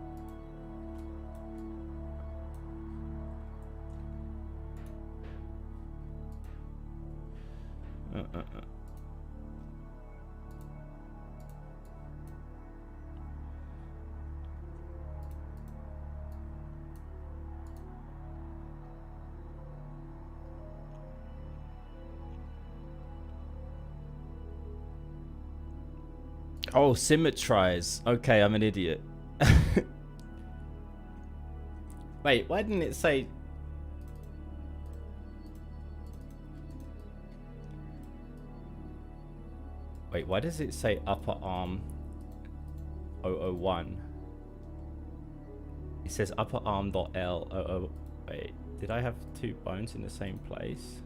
Oh, symmetrize. Okay, I'm an idiot. Wait, why didn't it say... Wait, why does it say upper arm 001? It says upper arm dot L 00. Wait, did I have two bones in the same place?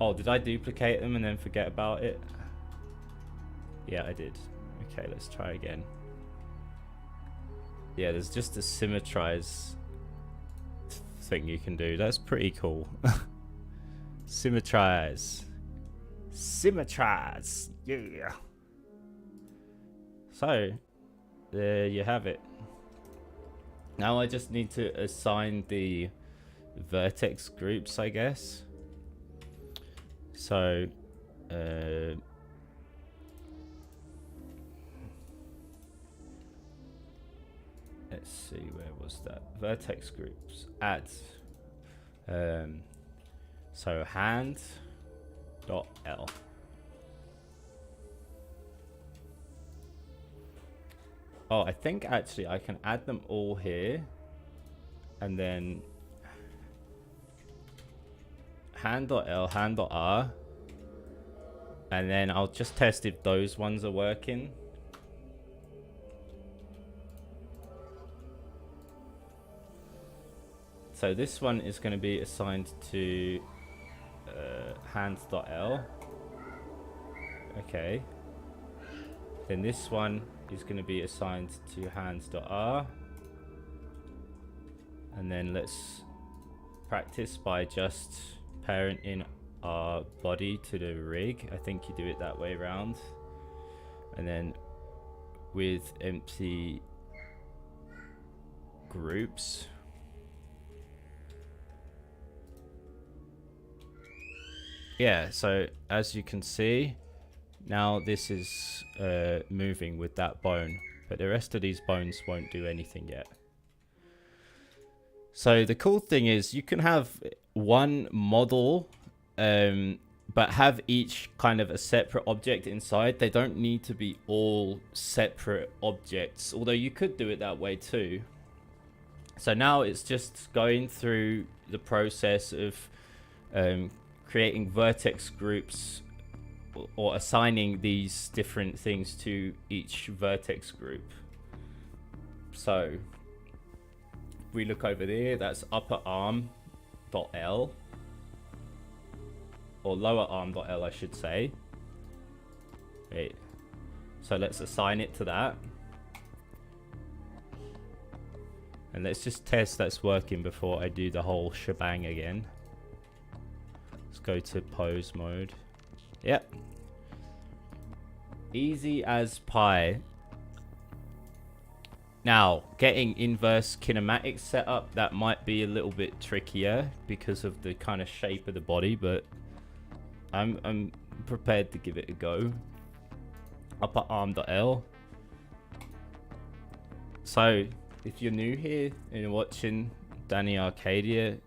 Oh, did I duplicate them and then forget about it? Yeah, I did. Okay, let's try again. Yeah, there's just a symmetrize thing you can do. That's pretty cool. Symmetrize. Symmetrize. Yeah. So, there you have it. Now I just need to assign the vertex groups, I guess. So, let's see, where was that? Vertex groups. Add. So hand dot L. Oh, I think actually I can add them all here, and then hand.L, hand.R, and then I'll just test if those ones are working. So this one is going to be assigned to hand.L. Okay. Then this one is going to be assigned to hands.R. And then let's practice by just parenting our body to the rig. I think you do it that way around. And then with empty groups. Yeah, so as you can see, now this is moving with that bone, but the rest of these bones won't do anything yet. So the cool thing is you can have one model, but have each kind of a separate object inside. They don't need to be all separate objects, although you could do it that way too. So now it's just going through the process of creating vertex groups or assigning these different things to each vertex group. So if we look over there, that's upper arm dot L, or lower arm dot L, I should say. Wait. So let's assign it to that. And let's just test that's working before I do the whole shebang again. Let's go to pose mode. Yep. Easy as pie. Now, getting inverse kinematics set up, that might be a little bit trickier because of the kind of shape of the body, but I'm prepared to give it a go. Upper arm.L. So, if you're new here and you're watching Danny Arcadia,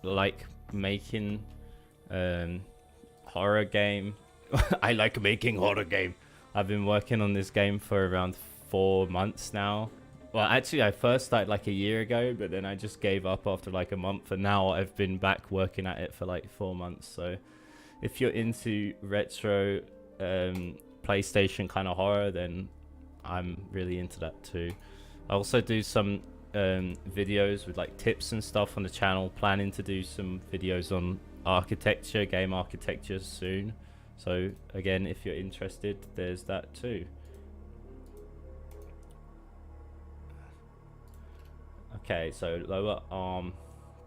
like making horror game. I like making horror game. I've been working on this game for around 4 months now. Well, actually, I first started like a year ago, but then I just gave up after like a month, and now I've been back working at it for like 4 months. So if you're into retro PlayStation kind of horror, then I'm really into that too. I also do some videos with like tips and stuff on the channel, planning to do some videos on architecture, game architecture soon. So again, if you're interested, there's that too. Okay, so lower arm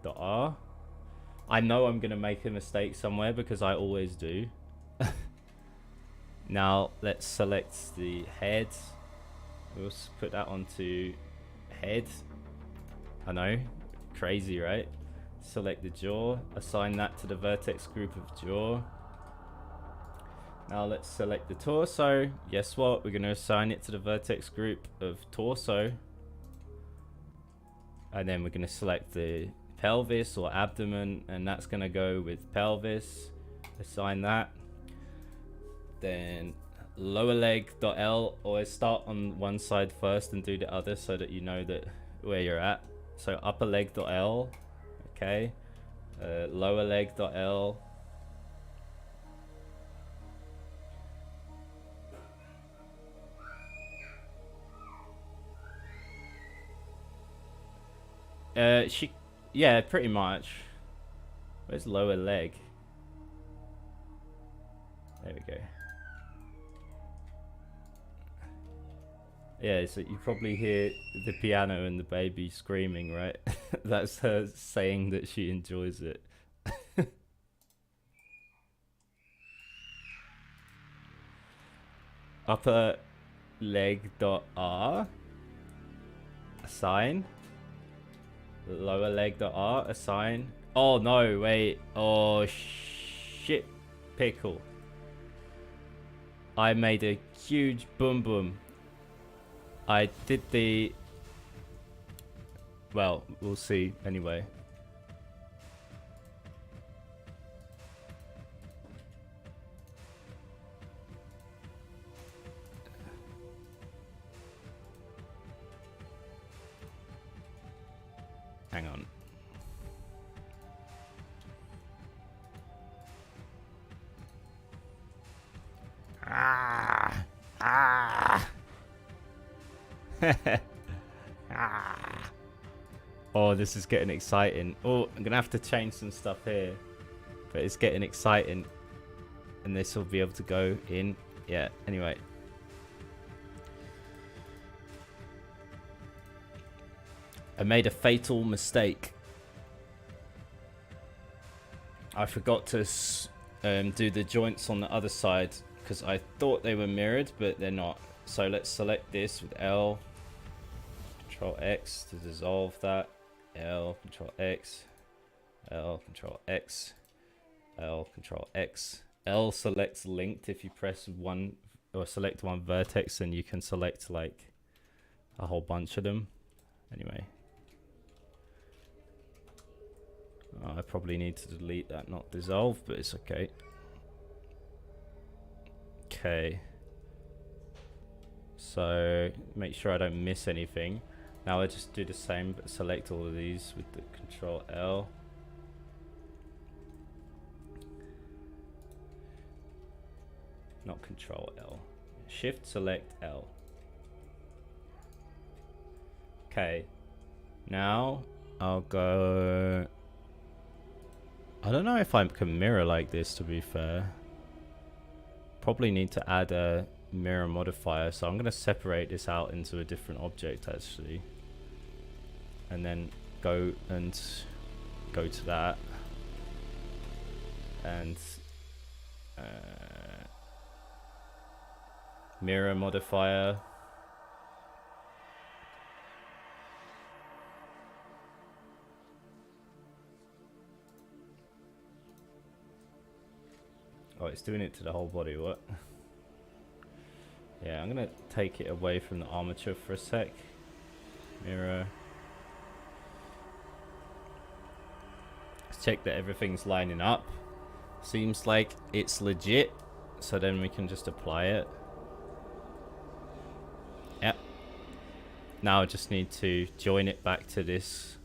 the R. I know I'm gonna make a mistake somewhere because I always do. Now let's select the head. We'll put that onto head. I know, crazy, right? Select the jaw, assign that to the vertex group of jaw. Now let's select the torso. Guess what? We're going to assign it to the vertex group of torso. And then we're going to select the pelvis or abdomen, and that's going to go with pelvis. Assign that. Then lower leg dot L, always start on one side first and do the other so that you know that where you're at. So upper leg dot L, okay. Lower leg dot L. Yeah, pretty much. Where's lower leg? There we go. Yeah, so you probably hear the piano and the baby screaming, right? That's her saying that she enjoys it. Upper leg dot R. Assign. Lower leg dot R. Assign. Oh no, wait. Oh shit. Pickle. I made a huge boom boom. I did the... Well, we'll see anyway. Hang on. Ah! Ah! Ah. Oh, this is getting exciting. Oh, I'm gonna have to change some stuff here, but it's getting exciting, and this will be able to go in. Yeah, anyway. I made a fatal mistake. I forgot to do the joints on the other side because I thought they were mirrored, but they're not. So let's select this with L. Control X to dissolve that. L, Control X. L, Control X. L, Control X. L selects linked. If you press one or select one vertex, then you can select like a whole bunch of them. Anyway. I probably need to delete that, not dissolve, but it's okay. Okay. So make sure I don't miss anything. Now I just do the same, but select all of these with the Control L. Not Control L. Shift select L. Okay. Now I'll go... I don't know if I can mirror like this, to be fair. Probably need to add a mirror modifier, so I'm going to separate this out into a different object actually, and then go to that and mirror modifier. Oh, it's doing it to the whole body, what? Yeah, I'm gonna take it away from the armature for a sec. Mirror. Let's check that everything's lining up. Seems like it's legit, so then we can just apply it. Yep. Now I just need to join it back to this.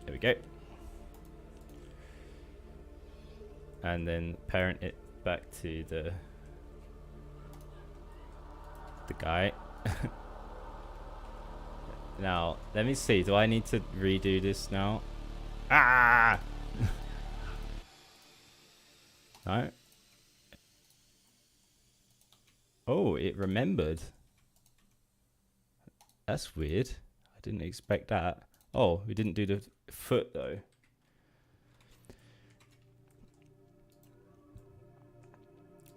There we go. and then parent it back to the guy. Now, let me see. Do I need to redo this now? Ah! No. Oh, it remembered. That's weird. I didn't expect that. Oh, we didn't do the foot though.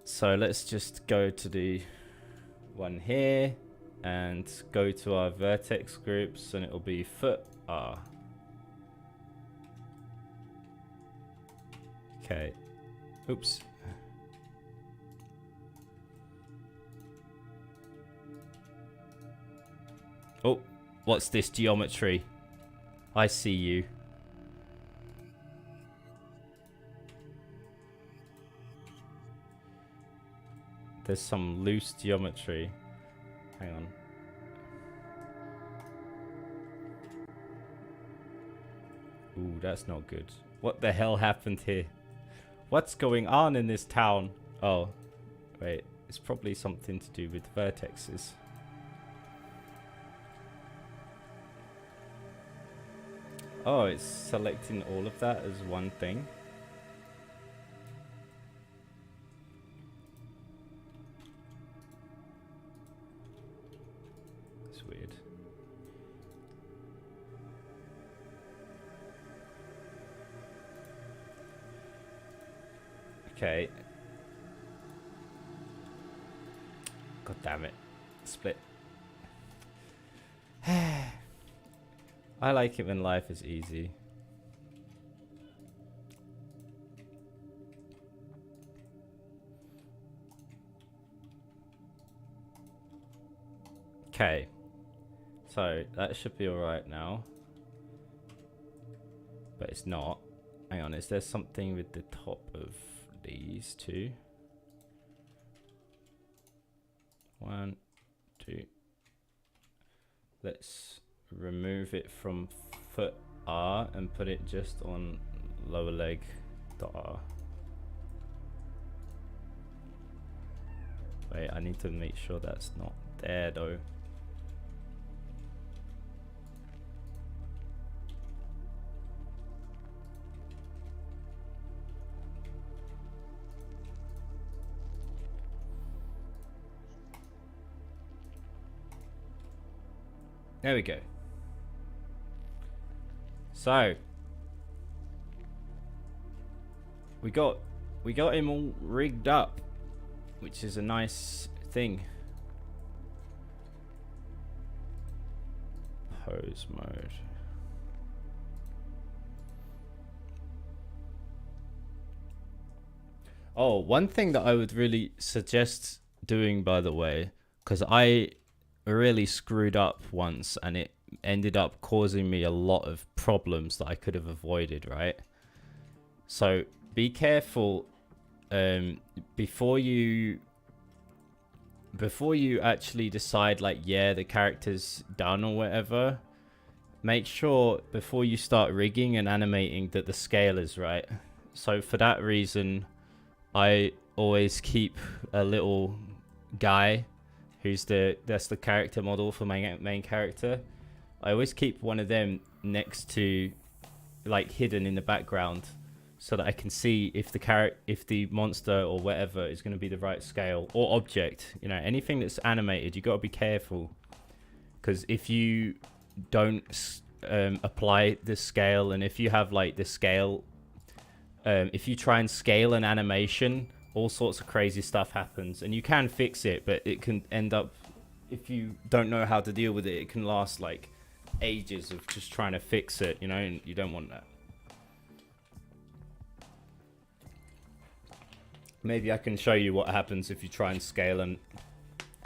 So let's just go to the one here and go to our vertex groups, and it'll be foot R. Okay. Oops. Oh, what's this geometry? I see you. There's some loose geometry. Hang on. Ooh, that's not good. What the hell happened here? What's going on in this town? Oh, wait. It's probably something to do with vertexes. Oh, it's selecting all of that as one thing. It's weird. Okay. God damn it. Split. I like it when life is easy. Okay. So that should be alright now. But it's not. Hang on, is there something with the top of these two? 1, 2. Let's remove it from foot R and put it just on lower leg dot R. Wait, I need to make sure that's not there though. There we go. So we got him all rigged up, which is a nice thing. Pose mode. Oh, one thing that I would really suggest doing, by the way, because I really screwed up once and it ended up causing me a lot of problems that I could have avoided, right? So be careful before you actually decide, like, yeah, the character's done or whatever. Make sure before you start rigging and animating that the scale is right. So for that reason, I always keep a little guy who's that's the character model for my main character. I always keep one of them next to, like, hidden in the background, so that I can see if the monster or whatever is going to be the right scale or object. You know, anything that's animated, you got to be careful, because if you don't apply the scale, and if you have like the scale, if you try and scale an animation, all sorts of crazy stuff happens, and you can fix it, but it can end up, if you don't know how to deal with it, it can last like ages of just trying to fix it, you know, and you don't want that. Maybe I can show you what happens if you try and scale an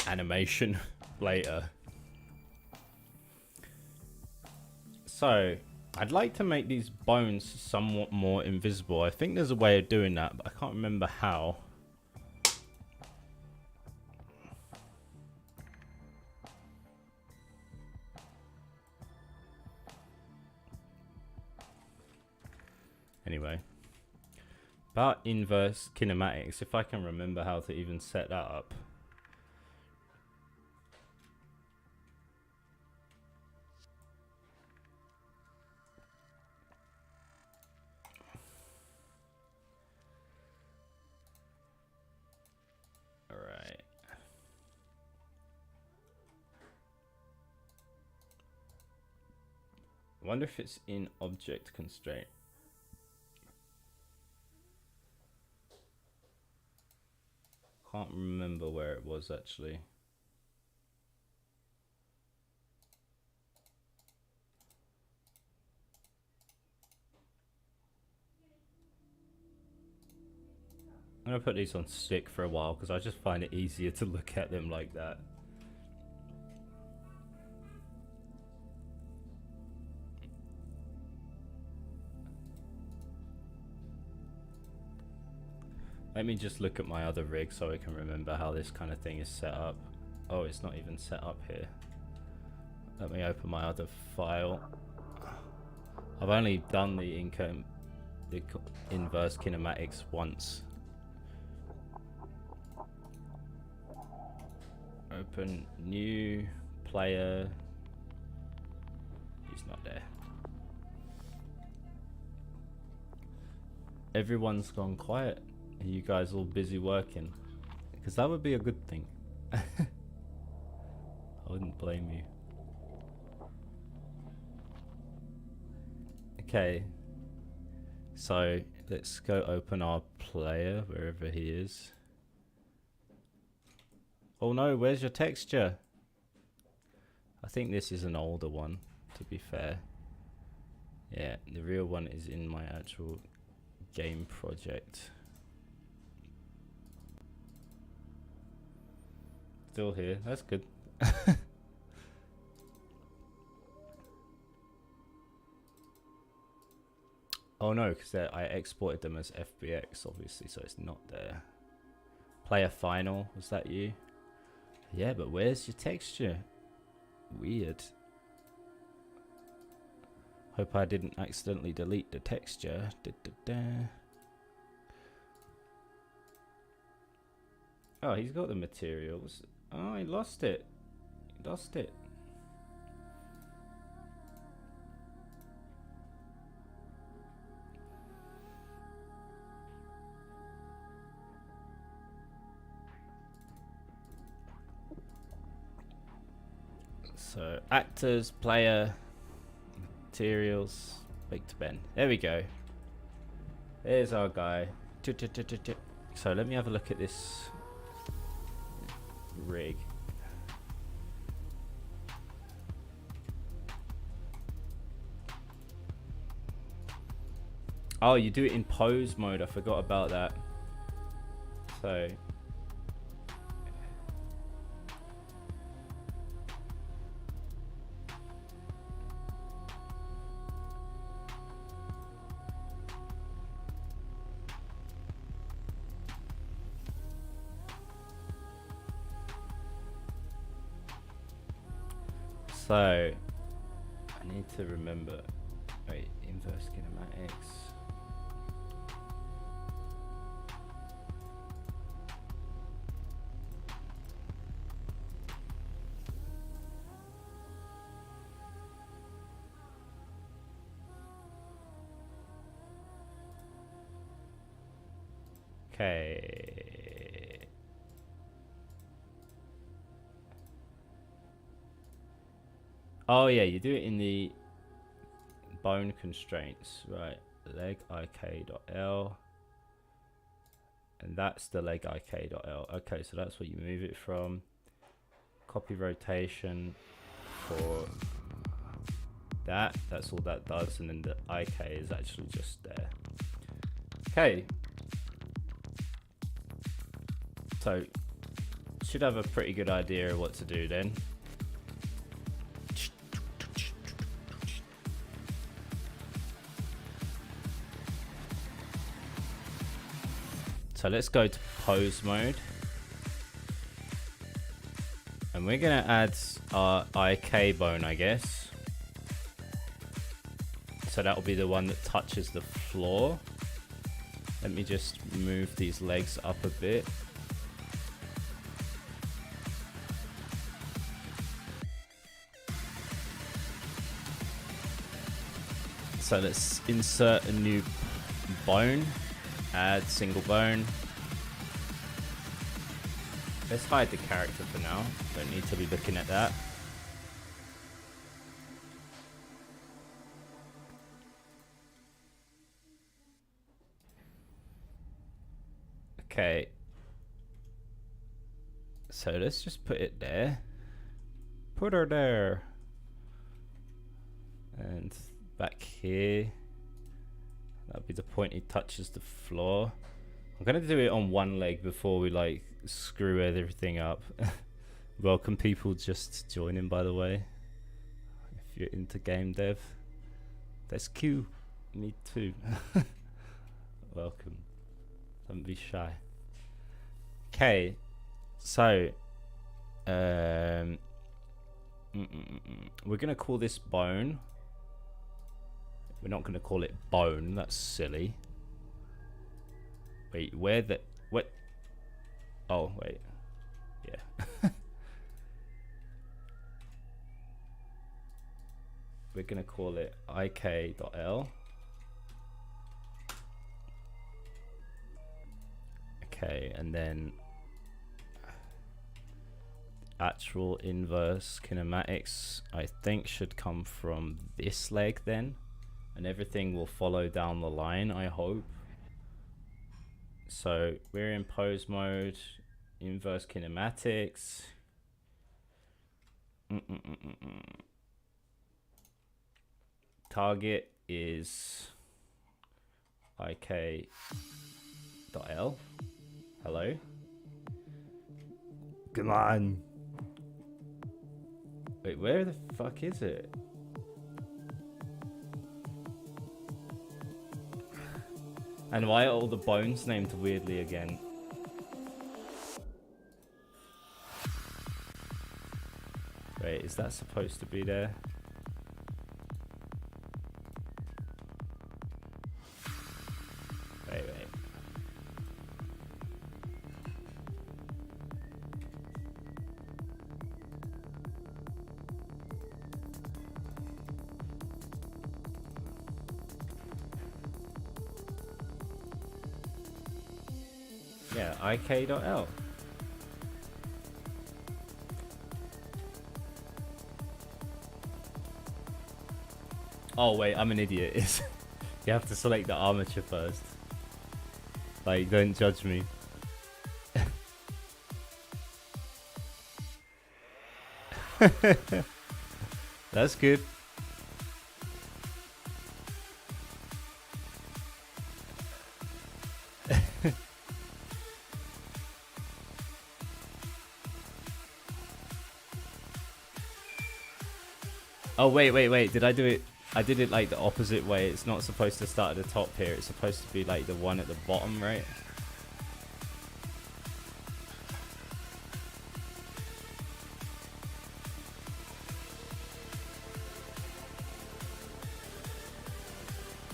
animation later. So I'd like to make these bones somewhat more invisible. I think there's a way of doing that, but I can't remember how. Anyway. About inverse kinematics, if I can remember how to even set that up. Alright. I wonder if it's in object constraint. Can't remember where it was actually. I'm gonna put these on stick for a while because I just find it easier to look at them like that. Let me just look at my other rig so I can remember how this kind of thing is set up. Oh, it's not even set up here. Let me open my other file. I've only done the inverse kinematics once. Open new player. He's not there. Everyone's gone quiet. Are you guys all busy working? Because that would be a good thing. I wouldn't blame you. Okay. So let's go open our player wherever he is. Oh no, where's your texture? I think this is an older one, to be fair. Yeah, the real one is in my actual game project. Still here, that's good. Oh no, because I exported them as FBX obviously, so it's not there. Player final, was that you? Yeah, but where's your texture? Weird. Hope I didn't accidentally delete the texture. Oh, he's got the materials. Oh, he lost it. He lost it. So, actors, player, materials, Big to Ben. There we go. There's our guy. So, let me have a look at this rig. Oh, you do it in pose mode. I forgot about that. So I need to remember. Wait, inverse kinematics. Okay. Oh yeah, you do it in the bone constraints, right? Leg ik.l, and that's the leg ik.l. Okay, so that's what you move it from. Copy rotation for that. That's all that does, and then the ik is actually just there. Okay. So should have a pretty good idea of what to do then. So let's go to pose mode. And we're gonna add our IK bone, I guess. So that'll be the one that touches the floor. Let me just move these legs up a bit. So let's insert a new bone. Add single bone. Let's hide the character for now. Don't need to be looking at that. Okay. So let's just put it there. Put her there. And back here. That'll be the point he touches the floor. I'm gonna do it on one leg before we like screw everything up. Welcome people just joining, by the way. If you're into game dev. That's cute. Me too. Welcome. Don't be shy. Okay. So we're gonna call this bone. We're not gonna call it bone, that's silly. Wait, where the what? Oh wait. Yeah. We're gonna call it ik.l. Okay, and then actual inverse kinematics I think should come from this leg then, and everything will follow down the line, I hope. So we're in pose mode, inverse kinematics. Target is ik.l. Hello. Come on. Wait, where the fuck is it? And why are all the bones named weirdly again? Wait, is that supposed to be there? Wait. Yeah, ik.l. Oh wait, I'm an idiot. You have to select the armature first. Like, don't judge me. That's good. Oh wait, did I do it? I did it like the opposite way. It's not supposed to start at the top here. It's supposed to be like the one at the bottom, right?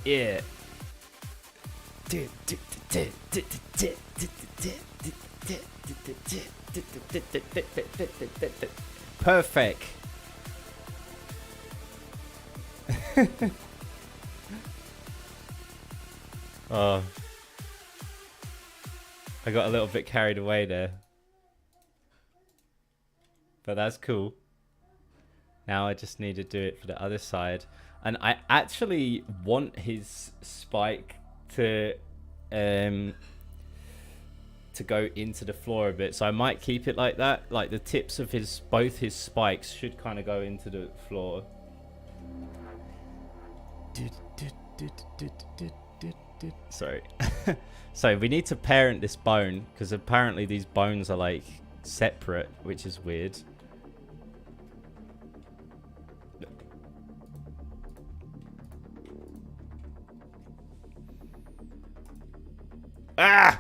Yeah. Perfect. Oh, I got a little bit carried away there, but that's cool. Now I just need to do it for the other side, and I actually want his spike to go into the floor a bit, so I might keep it like that. Like the tips of both his spikes should kind of go into the floor. Sorry. So we need to parent this bone, because apparently these bones are like separate, which is weird. Ah!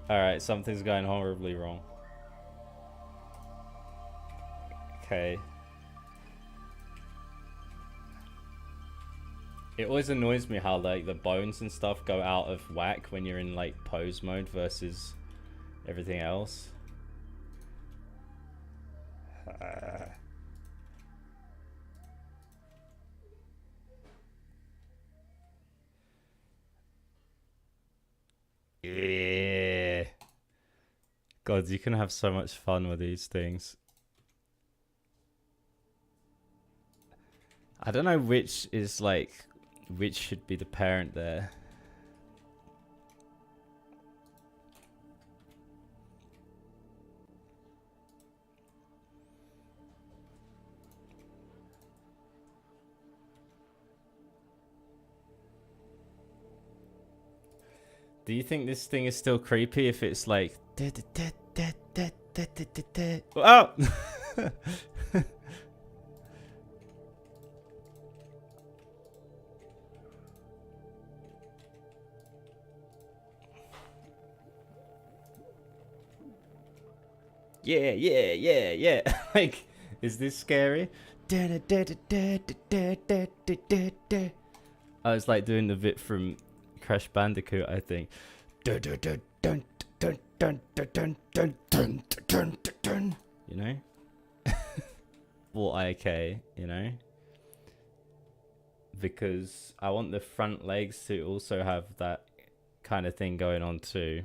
Alright, something's going horribly wrong. Okay. It always annoys me how like the bones and stuff go out of whack when you're in like pose mode versus everything else. Yeah. God, you can have so much fun with these things. I don't know which is like, which should be the parent there. Do you think this thing is still creepy if it's like... Oh! Yeah. Like, is this scary? I was like doing the bit from Crash Bandicoot, I think. You know? Or IK, you know? Because I want the front legs to also have that kind of thing going on too.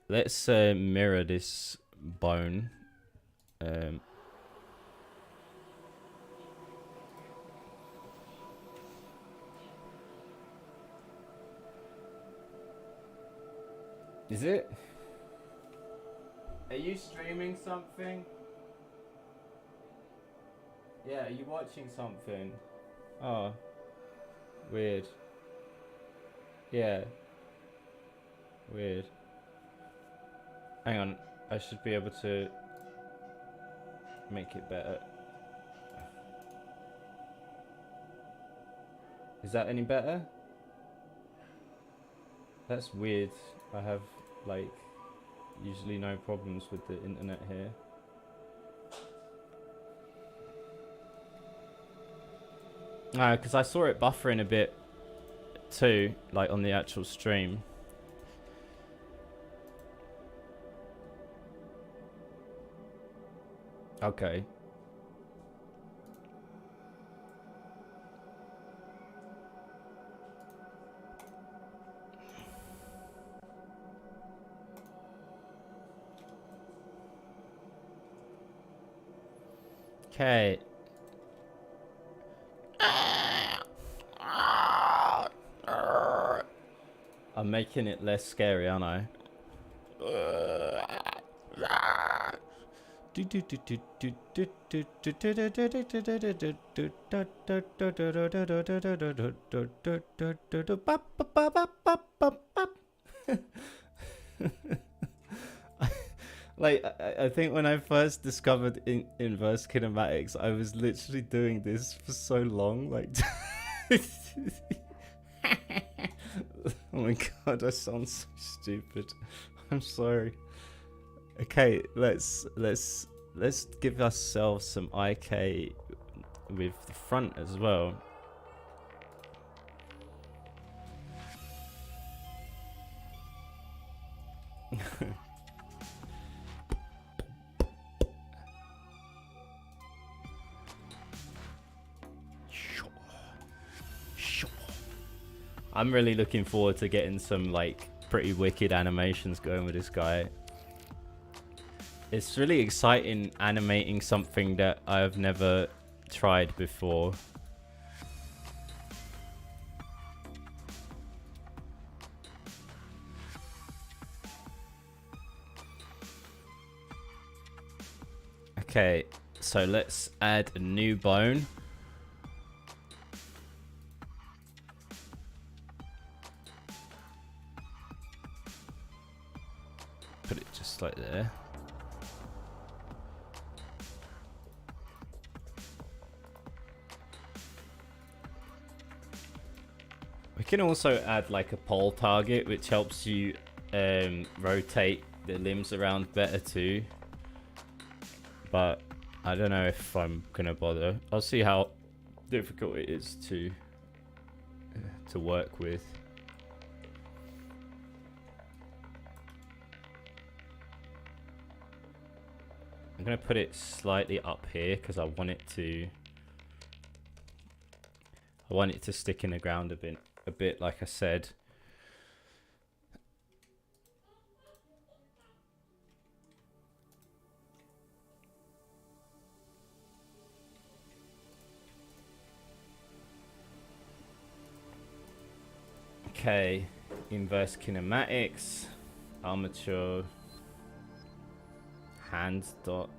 Let's mirror this bone. Is it? Are you streaming something? Yeah, are you watching something? Oh. Weird. Yeah. Weird. Hang on, I should be able to make it better. Is that any better? That's weird. I have like usually no problems with the internet here. No, because I saw it buffering a bit too, like on the actual stream. Okay. Okay. I'm making it less scary, aren't I? Like, I think when I first discovered inverse kinematics, I was literally doing this for so long. Like, oh my god, I sound so stupid. I'm sorry. Okay, let's give ourselves some IK with the front as well. I'm really looking forward to getting some like pretty wicked animations going with this guy. It's really exciting animating something that I've never tried before. Okay, so let's add a new bone. Put it just like there. We can also add like a pole target, which helps you rotate the limbs around better too. but I don't know if I'm gonna bother. I'll see how difficult it is to work with. I'm gonna put it slightly up here because I want it to stick in the ground a bit like I said. Okay, inverse kinematics, armature, hands dot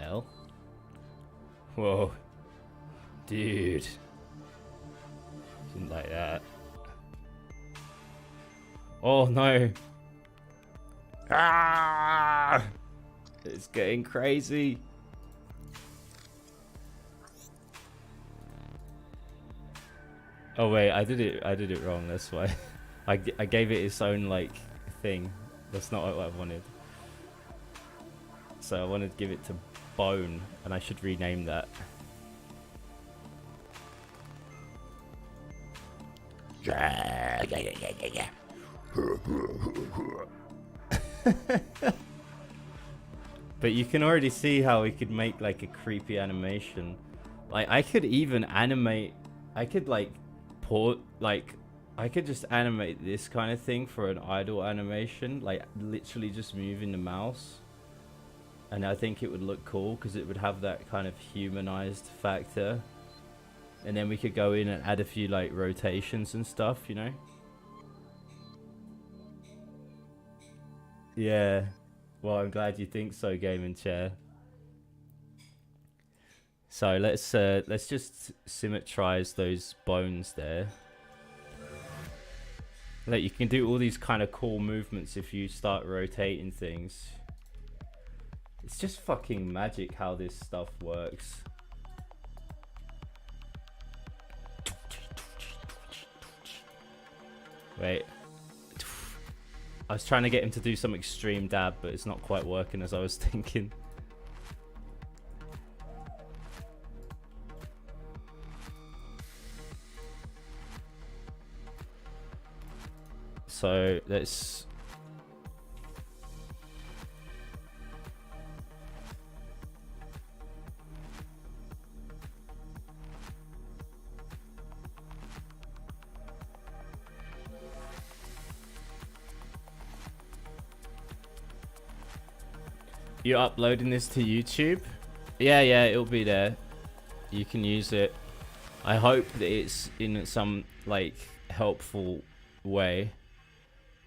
L. Whoa, dude, didn't like that. Oh no! Ah! It's getting crazy. Oh wait, I did it wrong. That's why. I gave it its own like thing. That's not what I wanted. So I wanted to give it to bone, and I should rename that. But you can already see how we could make like a creepy animation. Like I could even animate. I could like I could just animate this kind of thing for an idle animation, like literally just moving the mouse, and I think it would look cool because it would have that kind of humanized factor, and then we could go in and add a few like rotations and stuff, you know. Yeah, well, I'm glad you think so, gaming chair. So let's just symmetrize those bones there. Like you can do all these kind of cool movements if you start rotating things. It's just fucking magic how this stuff works. Wait. I was trying to get him to do some extreme dab, but it's not quite working as I was thinking. So let's you uploading this to YouTube? Yeah, it'll be there. You can use it. I hope that it's in some like helpful way.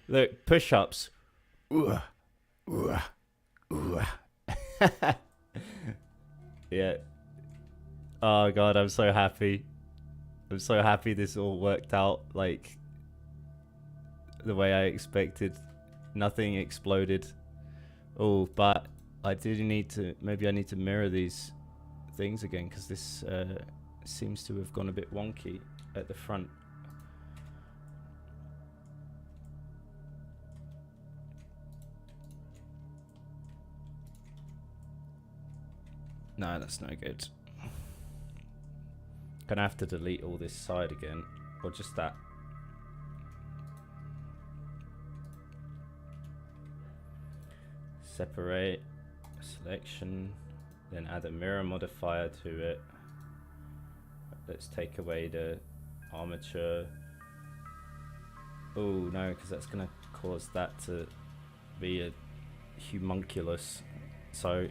Look, push-ups. Yeah. Oh god, I'm so happy. I'm so happy this all worked out like the way I expected. Nothing exploded. Oh, but I do need to, maybe I need to mirror these things again because this seems to have gone a bit wonky at the front. No, that's no good. Gonna have to delete all this side again, or just that. Separate, selection, then add a mirror modifier to it. Let's take away the armature. Oh no, because that's gonna cause that to be a homunculus. So,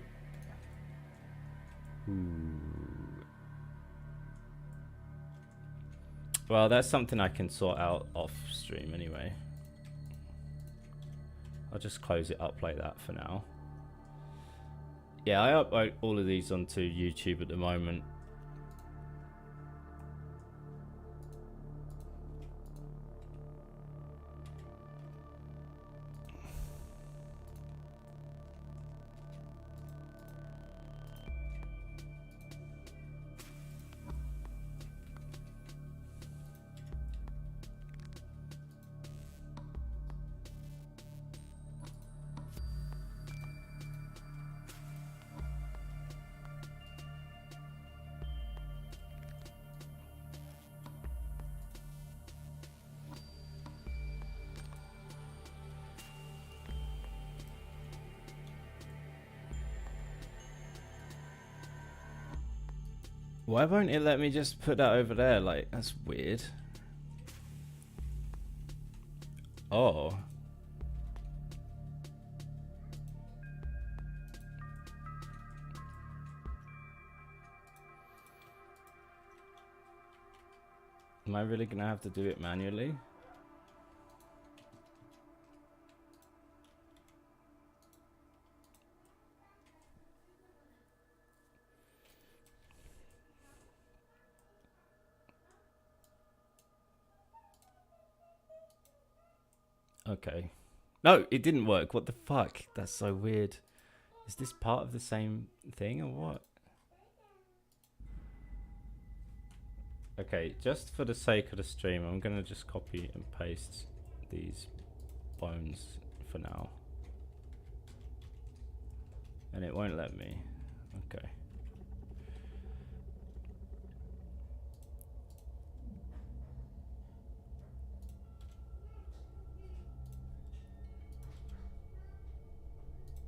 well, that's something I can sort out off stream anyway. I'll just close it up like that for now. Yeah, I upload all of these onto YouTube at the moment. Why won't it let me just put that over there? Like, that's weird. Oh. Am I really gonna have to do it manually? Okay. No, it didn't work. What the fuck? That's so weird. Is this part of the same thing or what? Okay, just for the sake of the stream, I'm gonna just copy and paste these bones for now. And it won't let me. Okay.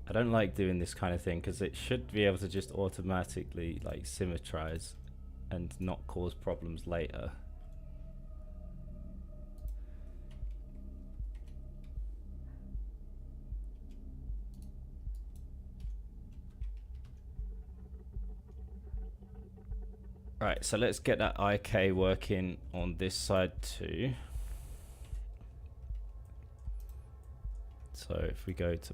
I don't like doing this kind of thing because it should be able to just automatically like symmetrize and not cause problems later. Right, so let's get that IK working on this side too. So if we go to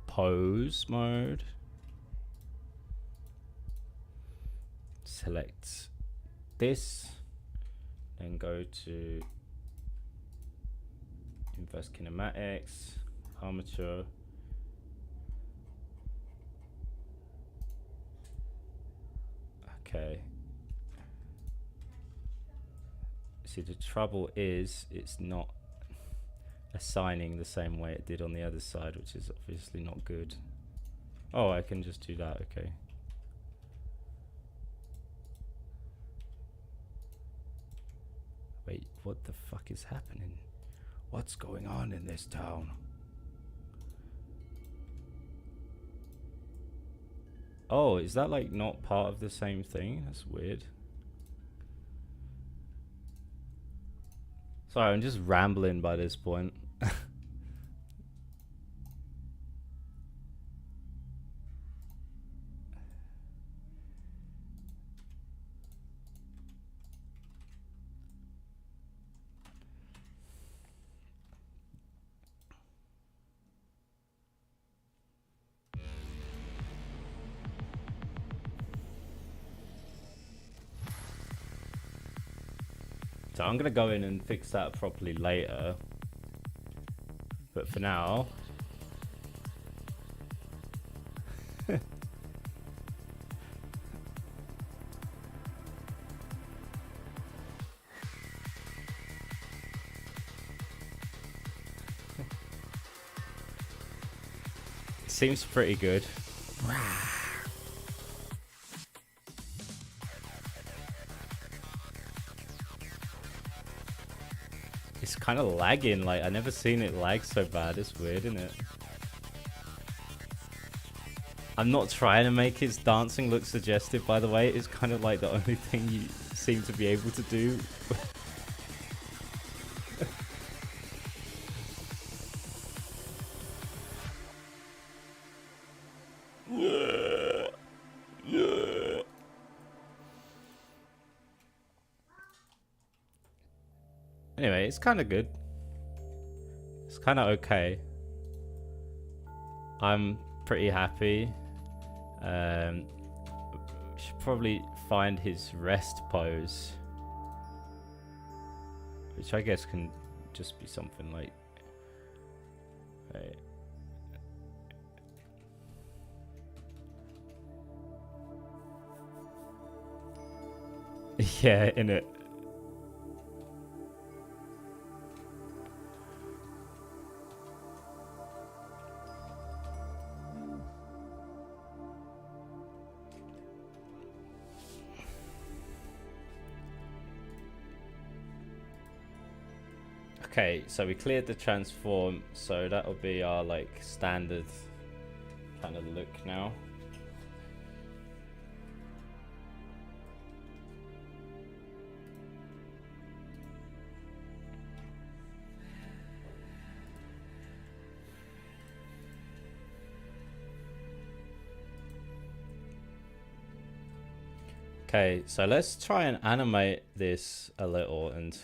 pose mode, select this, then go to inverse kinematics, armature. Okay. See, the trouble is it's not assigning the same way it did on the other side, which is obviously not good. Oh, I can just do that, okay. Wait, what the fuck is happening? What's going on in this town? Oh, is that like not part of the same thing? That's weird. Sorry, I'm just rambling by this point. So I'm gonna go in and fix that properly later. But for now, it seems pretty good. It's kind of lagging, like I never seen it lag so bad. It's weird, isn't it? I'm not trying to make his dancing look suggestive, by the way. It's kind of like the only thing you seem to be able to do. Anyway, it's kind of good. It's kind of okay. I'm pretty happy. Should probably find his rest pose, which I guess can just be something like, right. Yeah, innit. Okay, so we cleared the transform, so that'll be our like standard kind of look now. Okay, so let's try and animate this a little and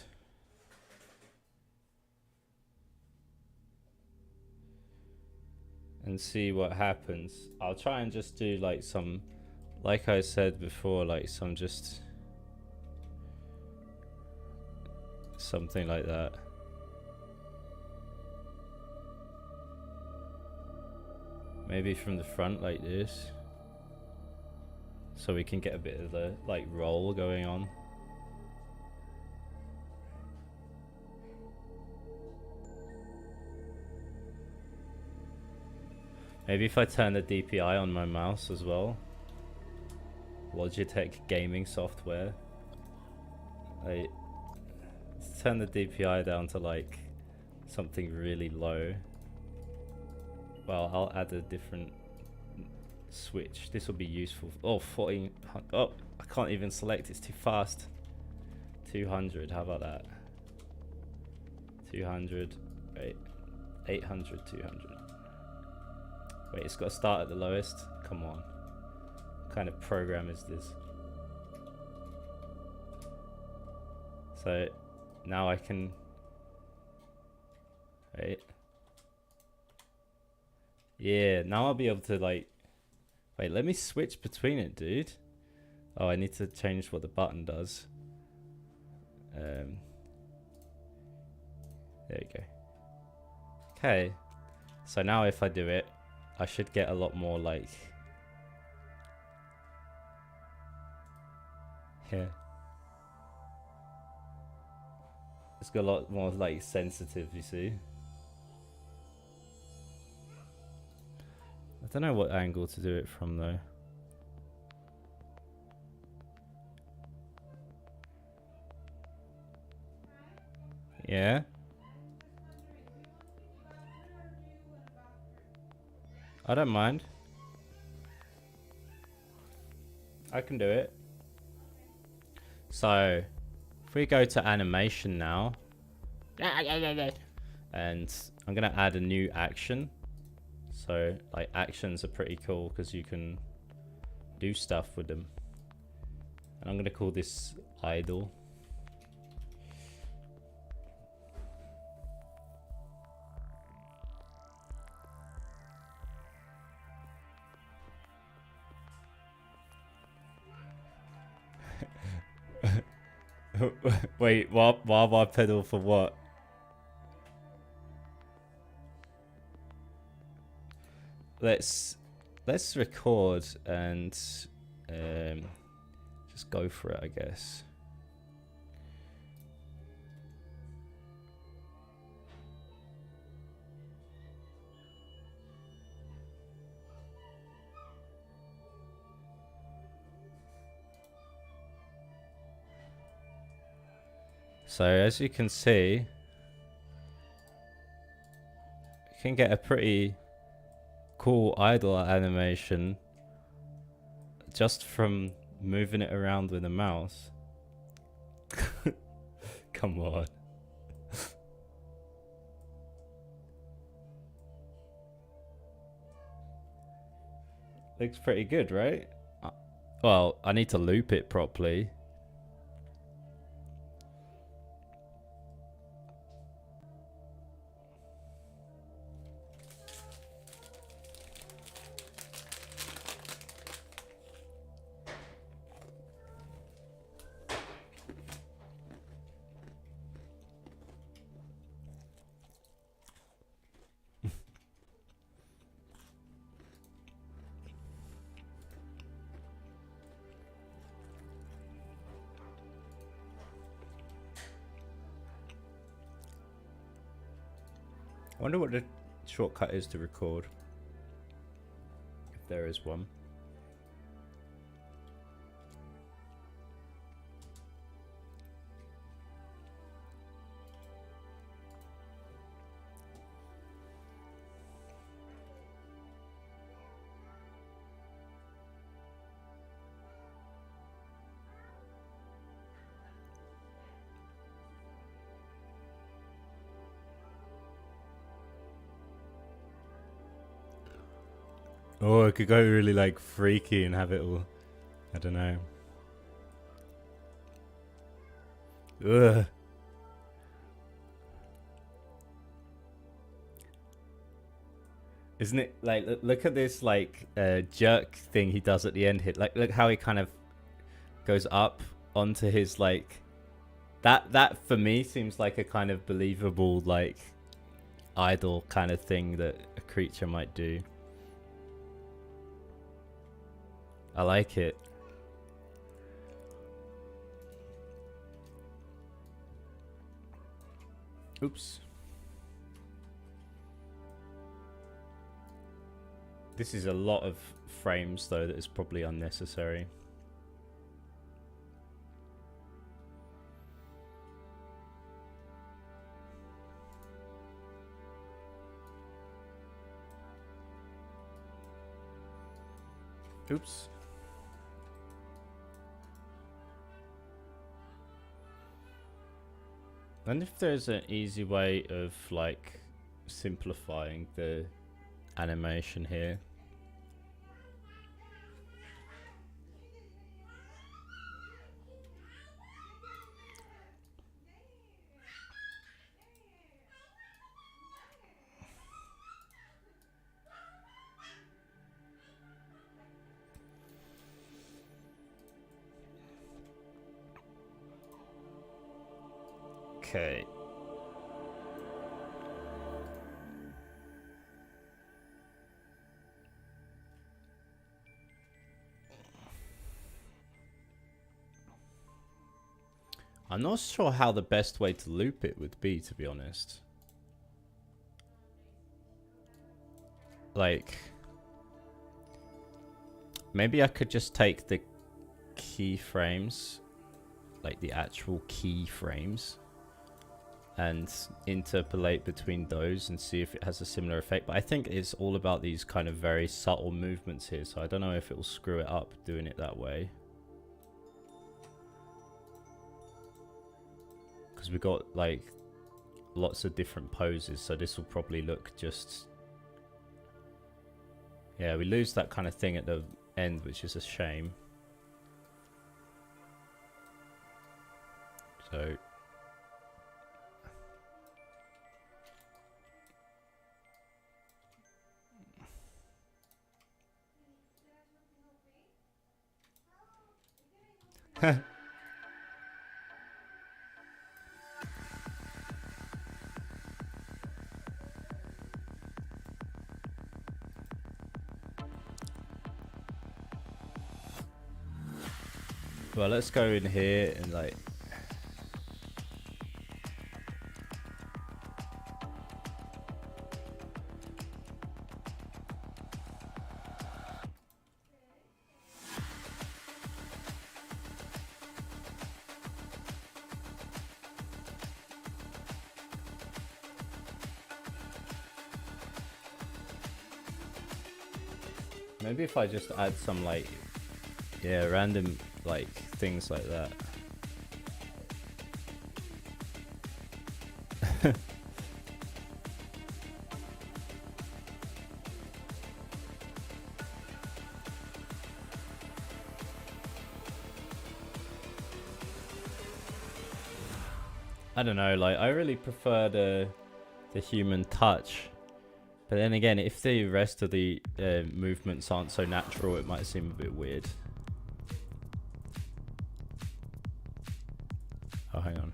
see what happens. I'll try and just do like some, like I said before, like some just something like that. Maybe from the front like this, so we can get a bit of the like roll going on. Maybe if I turn the DPI on my mouse as well. Logitech gaming software. Let's turn the DPI down to like something really low. Well, I'll add a different switch. This will be useful. Oh, 14. Oh, I can't even select. It's too fast. 200. How about that? 200. Wait. 800. 200. Wait, it's got to start at the lowest. Come on. What kind of program is this? So now I can. Wait. Yeah, now I'll be able to like. Wait, let me switch between it, dude. Oh, I need to change what the button does. There we go. Okay. So now if I do it, I should get a lot more like. Yeah. It's got a lot more like sensitive, you see. I don't know what angle to do it from though. Yeah. I don't mind. I can do it. So, if we go to animation now, and I'm gonna add a new action. So, like actions are pretty cool because you can do stuff with them. And I'm gonna call this idle. Wait, why pedal for what? Let's record and just go for it, I guess. So as you can see, you can get a pretty cool idle animation just from moving it around with a mouse. Come on. Looks pretty good, right? Well, I need to loop it properly. I wonder what the shortcut is to record, if there is one. Oh, I could go really like freaky and have it all. I don't know. Ugh. Isn't it like look at this like jerk thing he does at the end here. Like look how he kind of goes up onto his like that for me seems like a kind of believable like idol kind of thing that a creature might do. I like it. Oops. This is a lot of frames though that is probably unnecessary. Oops. And if there's an easy way of like simplifying the animation here. Okay. I'm not sure how the best way to loop it would be, to be honest. Like, maybe I could just take the keyframes, like the actual keyframes, and interpolate between those and see if it has a similar effect. But I think it's all about these kind of very subtle movements here, so I don't know if it will screw it up doing it that way. Because we've got like lots of different poses, so this will probably look just... Yeah, we lose that kind of thing at the end, which is a shame. So... Well, let's go in here and like... Maybe if I just add some like... Yeah, random like things like that. I don't know, like I really prefer the human touch. But then again, if the rest of the movements aren't so natural, it might seem a bit weird. Oh, hang on.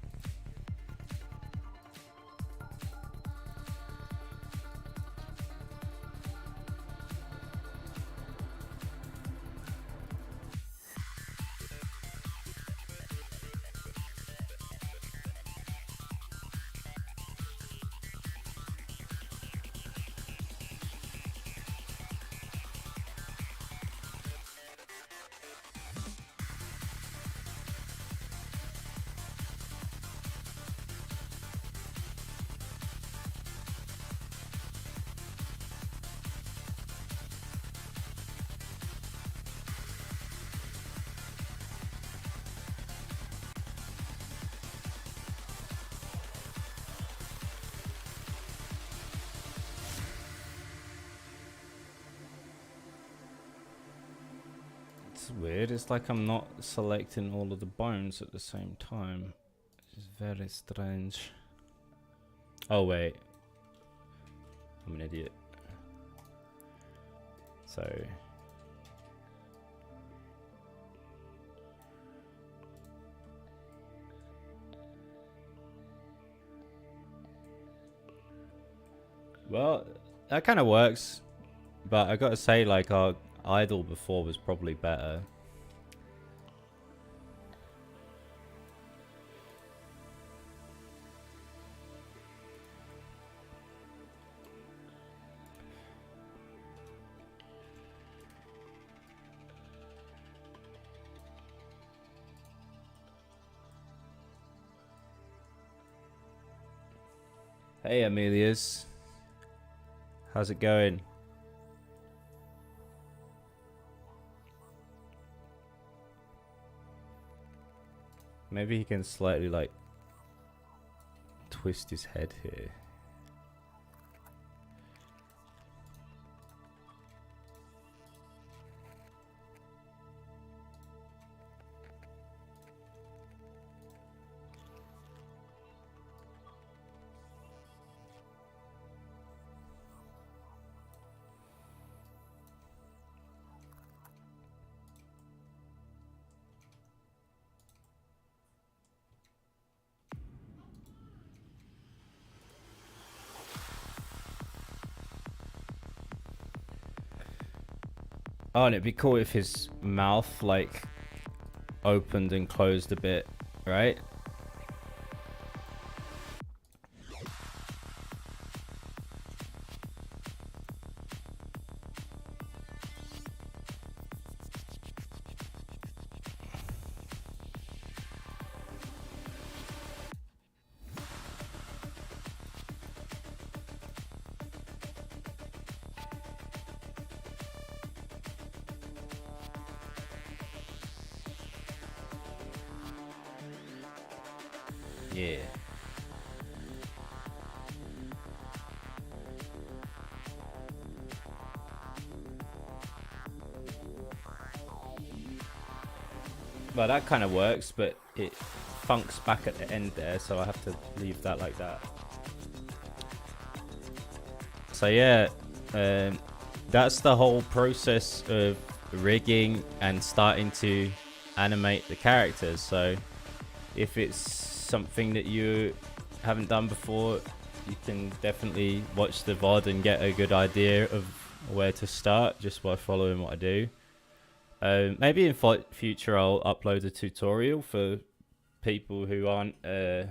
It's weird. It's like I'm not selecting all of the bones at the same time. Very strange. Oh wait, I'm an idiot. So well, that kind of works, but I gotta say, like, our idol before was probably better. Hey, Amelius. How's it going? Maybe he can slightly, like, twist his head here. Oh, and it'd be cool if his mouth, like, opened and closed a bit, right? Yeah. Well, that kind of works, but it funks back at the end there, so I have to leave that like that. So yeah, that's the whole process of rigging and starting to animate the characters. So if it's something that you haven't done before, you can definitely watch the VOD and get a good idea of where to start just by following what I do. Maybe in future I'll upload a tutorial for people who aren't who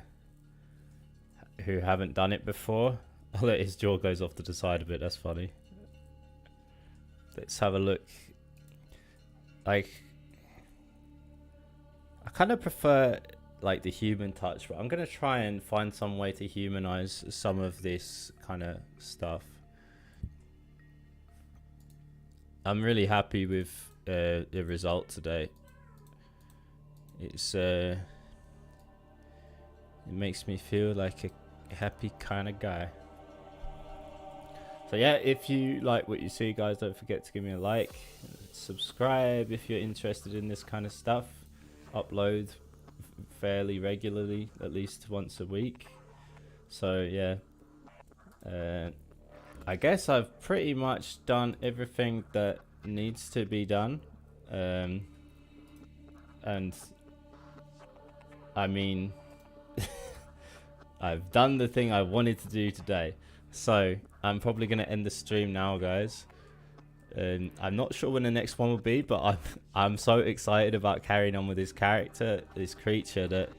haven't done it before. I'll let his jaw goes off to the side a bit. That's funny. Let's have a look. Like, I kind of prefer like the human touch, but I'm gonna try and find some way to humanize some of this kind of stuff. I'm really happy with the result today. It's it makes me feel like a happy kind of guy. So yeah, if you like what you see, guys, don't forget to give me a like, subscribe if you're interested in this kind of stuff. Upload fairly regularly, at least once a week. So yeah, I guess I've pretty much done everything that needs to be done, and I mean I've done the thing I wanted to do today. So I'm probably going to end the stream now, guys. I'm not sure when the next one will be, but I'm so excited about carrying on with this character, this creature, that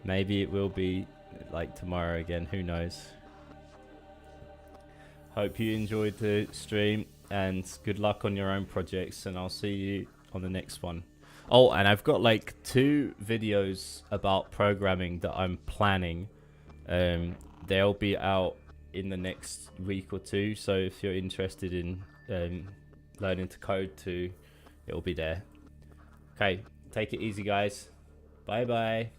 maybe it will be like tomorrow again. Who knows? Hope you enjoyed the stream, and good luck on your own projects, and I'll see you on the next one. Oh, and I've got like 2 videos about programming that I'm planning. They'll be out in the next week or 2, so if you're interested in learning to code too, it'll be there. Okay, take it easy, guys. Bye bye.